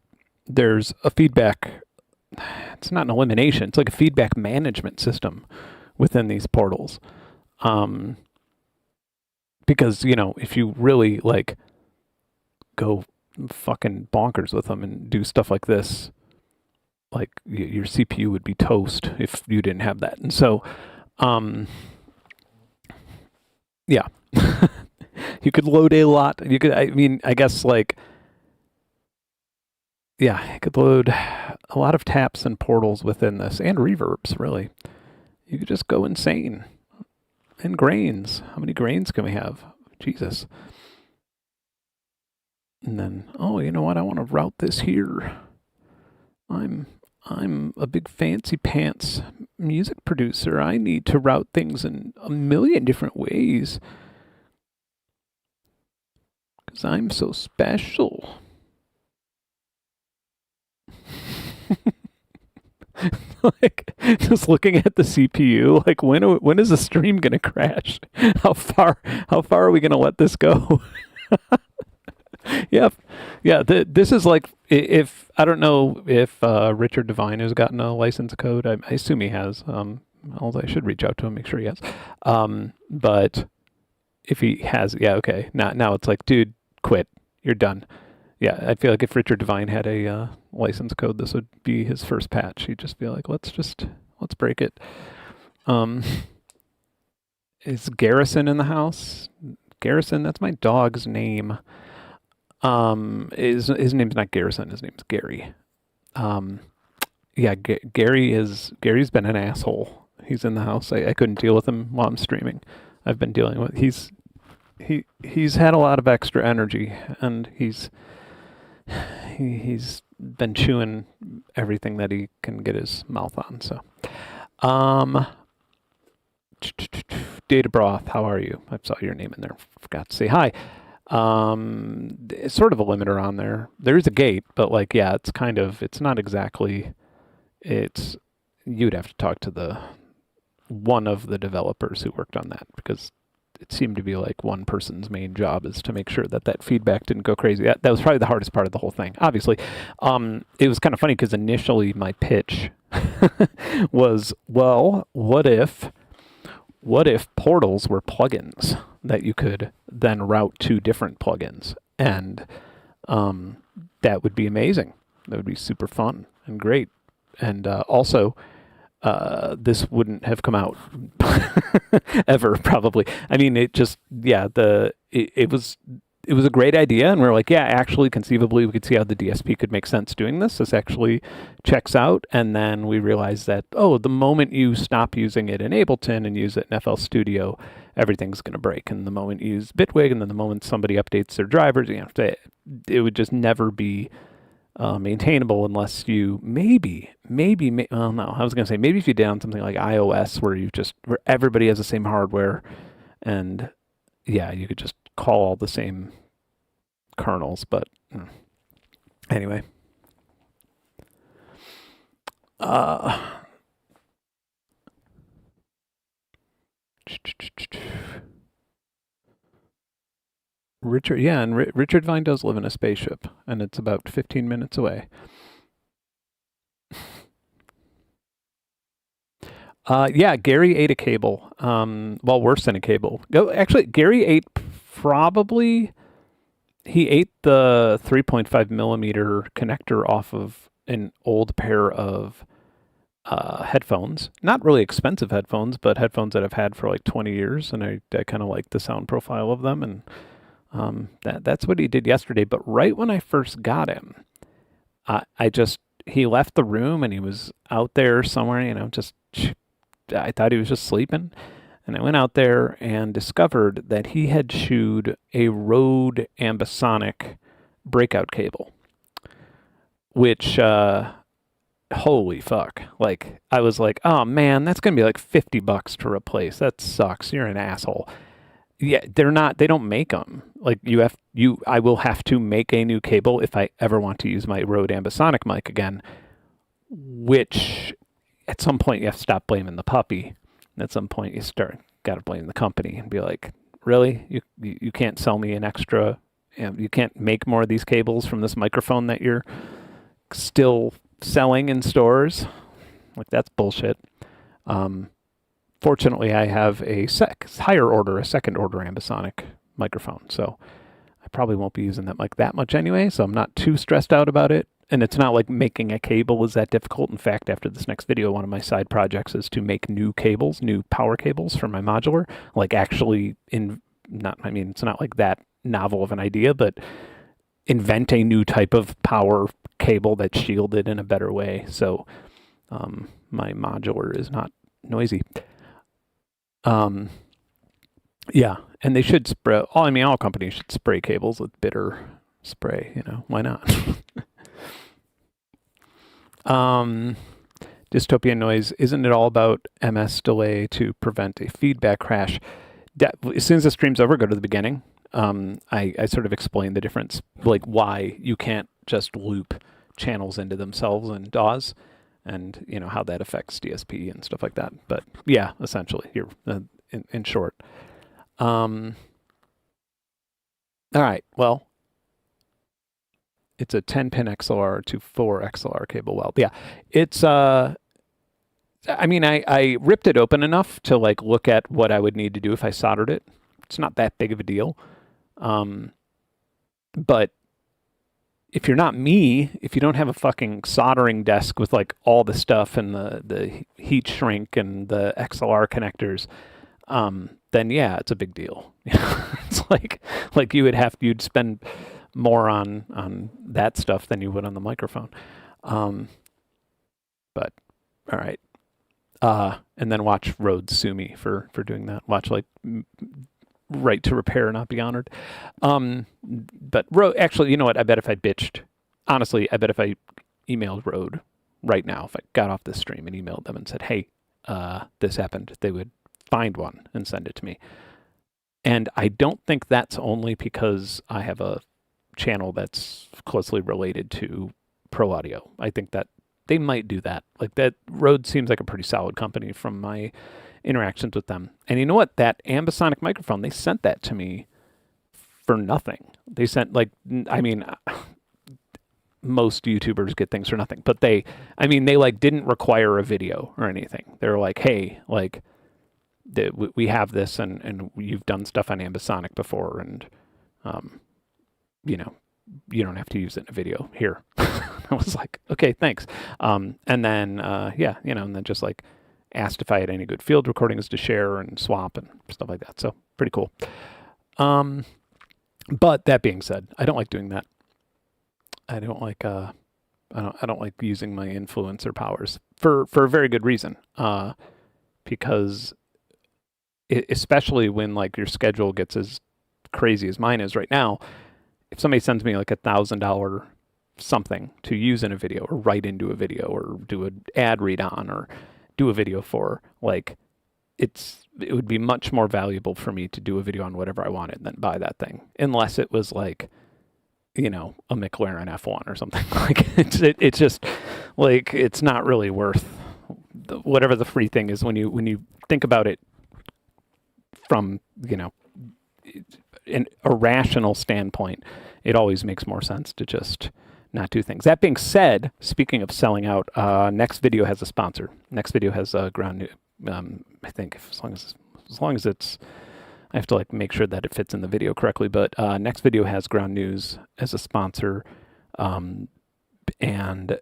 there's a feedback. It's not an elimination. It's like a feedback management system within these portals. Because, you know, if you really like go fucking bonkers with them and do stuff like this, like your CPU would be toast if you didn't have that. And so, yeah, you could load a lot. You could, I mean, I guess like, yeah, you could load a lot of taps and portals within this and reverbs, really. You could just go insane. And grains. How many grains can we have? Jesus. And then, oh, you know what? I want to route this here. I'm a big fancy pants music producer. I need to route things in a million different ways. Because I'm so special. Like just looking at the CPU, like when is the stream gonna crash? How far are we gonna let this go? Yep, yeah. This is like if I don't know if Richard Devine has gotten a license code. I assume he has. Although I should reach out to him, make sure he has. But if he has, yeah, okay. Now it's like, dude, quit. You're done. Yeah, I feel like if Richard Devine had a license code, this would be his first patch. He'd just be like, let's break it. Is Garrison in the house? Garrison, that's my dog's name. His name's not Garrison, his name's Gary. Yeah, Gary's been an asshole. He's in the house. I couldn't deal with him while I'm streaming. I've been dealing with he's had a lot of extra energy and he's been chewing everything that he can get his mouth on. So, Data Broth, how are you? I saw your name in there. Forgot to say hi. It's sort of a limiter on there. There is a gate, but like, yeah, it's not exactly. You'd have to talk to one of the developers who worked on that because it seemed to be like one person's main job is to make sure that feedback didn't go crazy. That was probably the hardest part of the whole thing. Obviously, it was kind of funny because initially my pitch was, well, what if portals were plugins that you could then route to different plugins, and that would be amazing. That would be super fun and great, and also. This wouldn't have come out ever, probably. I mean, it just, yeah, it was a great idea, and we're like, yeah, actually, conceivably, we could see how the DSP could make sense doing this. This actually checks out, and then we realized that, oh, the moment you stop using it in Ableton and use it in FL Studio, everything's going to break. And the moment you use Bitwig, and then the moment somebody updates their drivers, it would just never be maintainable unless you maybe well, no, I was gonna say maybe if you down something like iOS where everybody has the same hardware, and yeah, you could just call all the same kernels, but anyway. Richard, yeah, and Richard Vine does live in a spaceship, and it's about 15 minutes away. Yeah, Gary ate a cable. Well, worse than a cable. Actually, Gary ate probably he ate the 3.5 millimeter connector off of an old pair of headphones. Not really expensive headphones, but headphones that I've had for like 20 years, and I kind of like the sound profile of them, and that's what he did yesterday. But right when I first got him, he left the room and he was out there somewhere, just I thought he was just sleeping. And I went out there and discovered that he had chewed a Rode ambisonic breakout cable, which, holy fuck. Like, I was like, oh man, that's going to be like $50 to replace. That sucks. You're an asshole. Yeah, they don't make them. Like, I will have to make a new cable if I ever want to use my Rode ambisonic mic again, which at some point you have to stop blaming the puppy. At some point you got to blame the company and be like, really? You can't sell me an extra, you can't make more of these cables from this microphone that you're still selling in stores? Like, that's bullshit. Fortunately, I have a second order ambisonic microphone, so I probably won't be using that mic that much anyway, so I'm not too stressed out about it. And it's not like making a cable is that difficult. In fact, after this next video, one of my side projects is to make new power cables for my modular. Like, actually, it's not like that novel of an idea, but invent a new type of power cable that's shielded in a better way. So my modular is not noisy. Yeah, and they should spray. All companies should spray cables with bitter spray. Why not? Dystopian noise, isn't it all about MS delay to prevent a feedback crash? As soon as the stream's over, go to the beginning. I sort of explain the difference, like why you can't just loop channels into themselves in DAWs, and how that affects DSP and stuff like that. But yeah, essentially, here in short. All right, well, it's a 10-pin XLR to 4 XLR cable weld. Yeah, it's I ripped it open enough to like look at what I would need to do if I soldered it. It's not that big of a deal. But if you're not me, if you don't have a fucking soldering desk with like all the stuff and the heat shrink and the XLR connectors, then yeah, it's a big deal. It's like you'd spend more on that stuff than you would on the microphone. But all right. And then watch Rhodes sue me for doing that. Watch like right to repair, not be honored. But actually, you know what? I bet if I emailed Rode right now, if I got off this stream and emailed them and said, hey, this happened, they would find one and send it to me. And I don't think that's only because I have a channel that's closely related to Pro Audio. I think that they might do that. Like, that Rode seems like a pretty solid company from my interactions with them. And you know what? That ambisonic microphone, they sent that to me for nothing. They sent most YouTubers get things for nothing, but they like didn't require a video or anything. They were like, hey, like we have this and you've done stuff on ambisonic before, and you don't have to use it in a video here. I was like, okay, thanks. And then and then just like asked if I had any good field recordings to share and swap and stuff like that. So pretty cool. But that being said, I don't like doing that. I don't like using my influencer powers for a very good reason. Because especially when like your schedule gets as crazy as mine is right now, if somebody sends me like $1,000 something to use in a video or write into a video or do an ad read on or do a video for, like, it would be much more valuable for me to do a video on whatever I wanted than buy that thing, unless it was like you know, a McLaren F1 or something. Like it's just like it's not really worth whatever the free thing is when you think about it from, you know, a rational standpoint. It always makes more sense to just not do things. That being said, speaking of selling out, next video has a sponsor. Next video has ground new. I think as long as it's, I have to like make sure that it fits in the video correctly. But next video has Ground News as a sponsor, and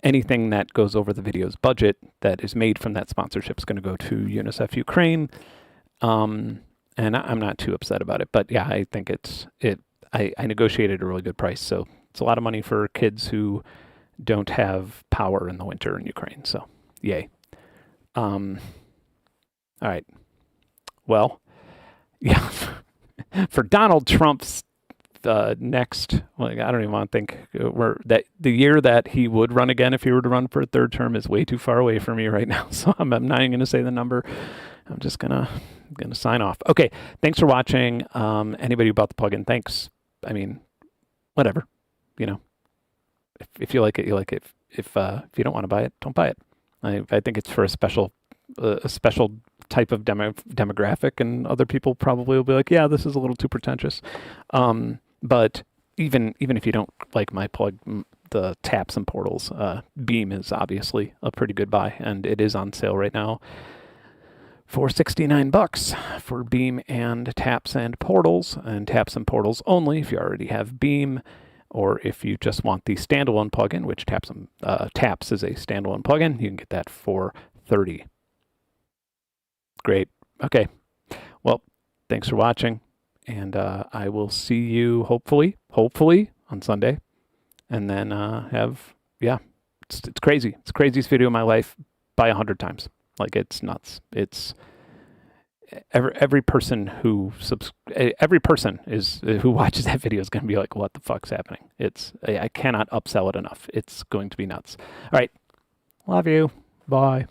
anything that goes over the video's budget that is made from that sponsorship is going to go to UNICEF Ukraine. And I'm not too upset about it, but yeah, I think I negotiated a really good price, so it's a lot of money for kids who don't have power in the winter in Ukraine. So, yay. All right. Well, yeah, for Donald Trump's next, well, I don't even want to think that the year that he would run again, if he were to run for a third term, is way too far away for me right now. So I'm not even going to say the number. I'm just gonna sign off. Okay, thanks for watching. Anybody who bought the plugin, thanks. I mean, whatever. You know, if you like it, you like it. If you don't want to buy it, don't buy it. I think it's for a special type of demographic, and other people probably will be like, yeah, this is a little too pretentious. But even if you don't like my plug, the taps and portals, Beam is obviously a pretty good buy, and it is on sale right now for $69 for Beam and taps and portals only if you already have Beam, or if you just want the standalone plugin, which taps is a standalone plugin, you can get that for $30. Great. Okay. Well, thanks for watching, and I will see you hopefully on Sunday, and then it's crazy. It's the craziest video of my life by 100 times. Like, it's nuts. It's every person who watches that video is going to be like, what the fuck's happening? I cannot upsell it enough. It's going to be nuts. All right. Love you. Bye.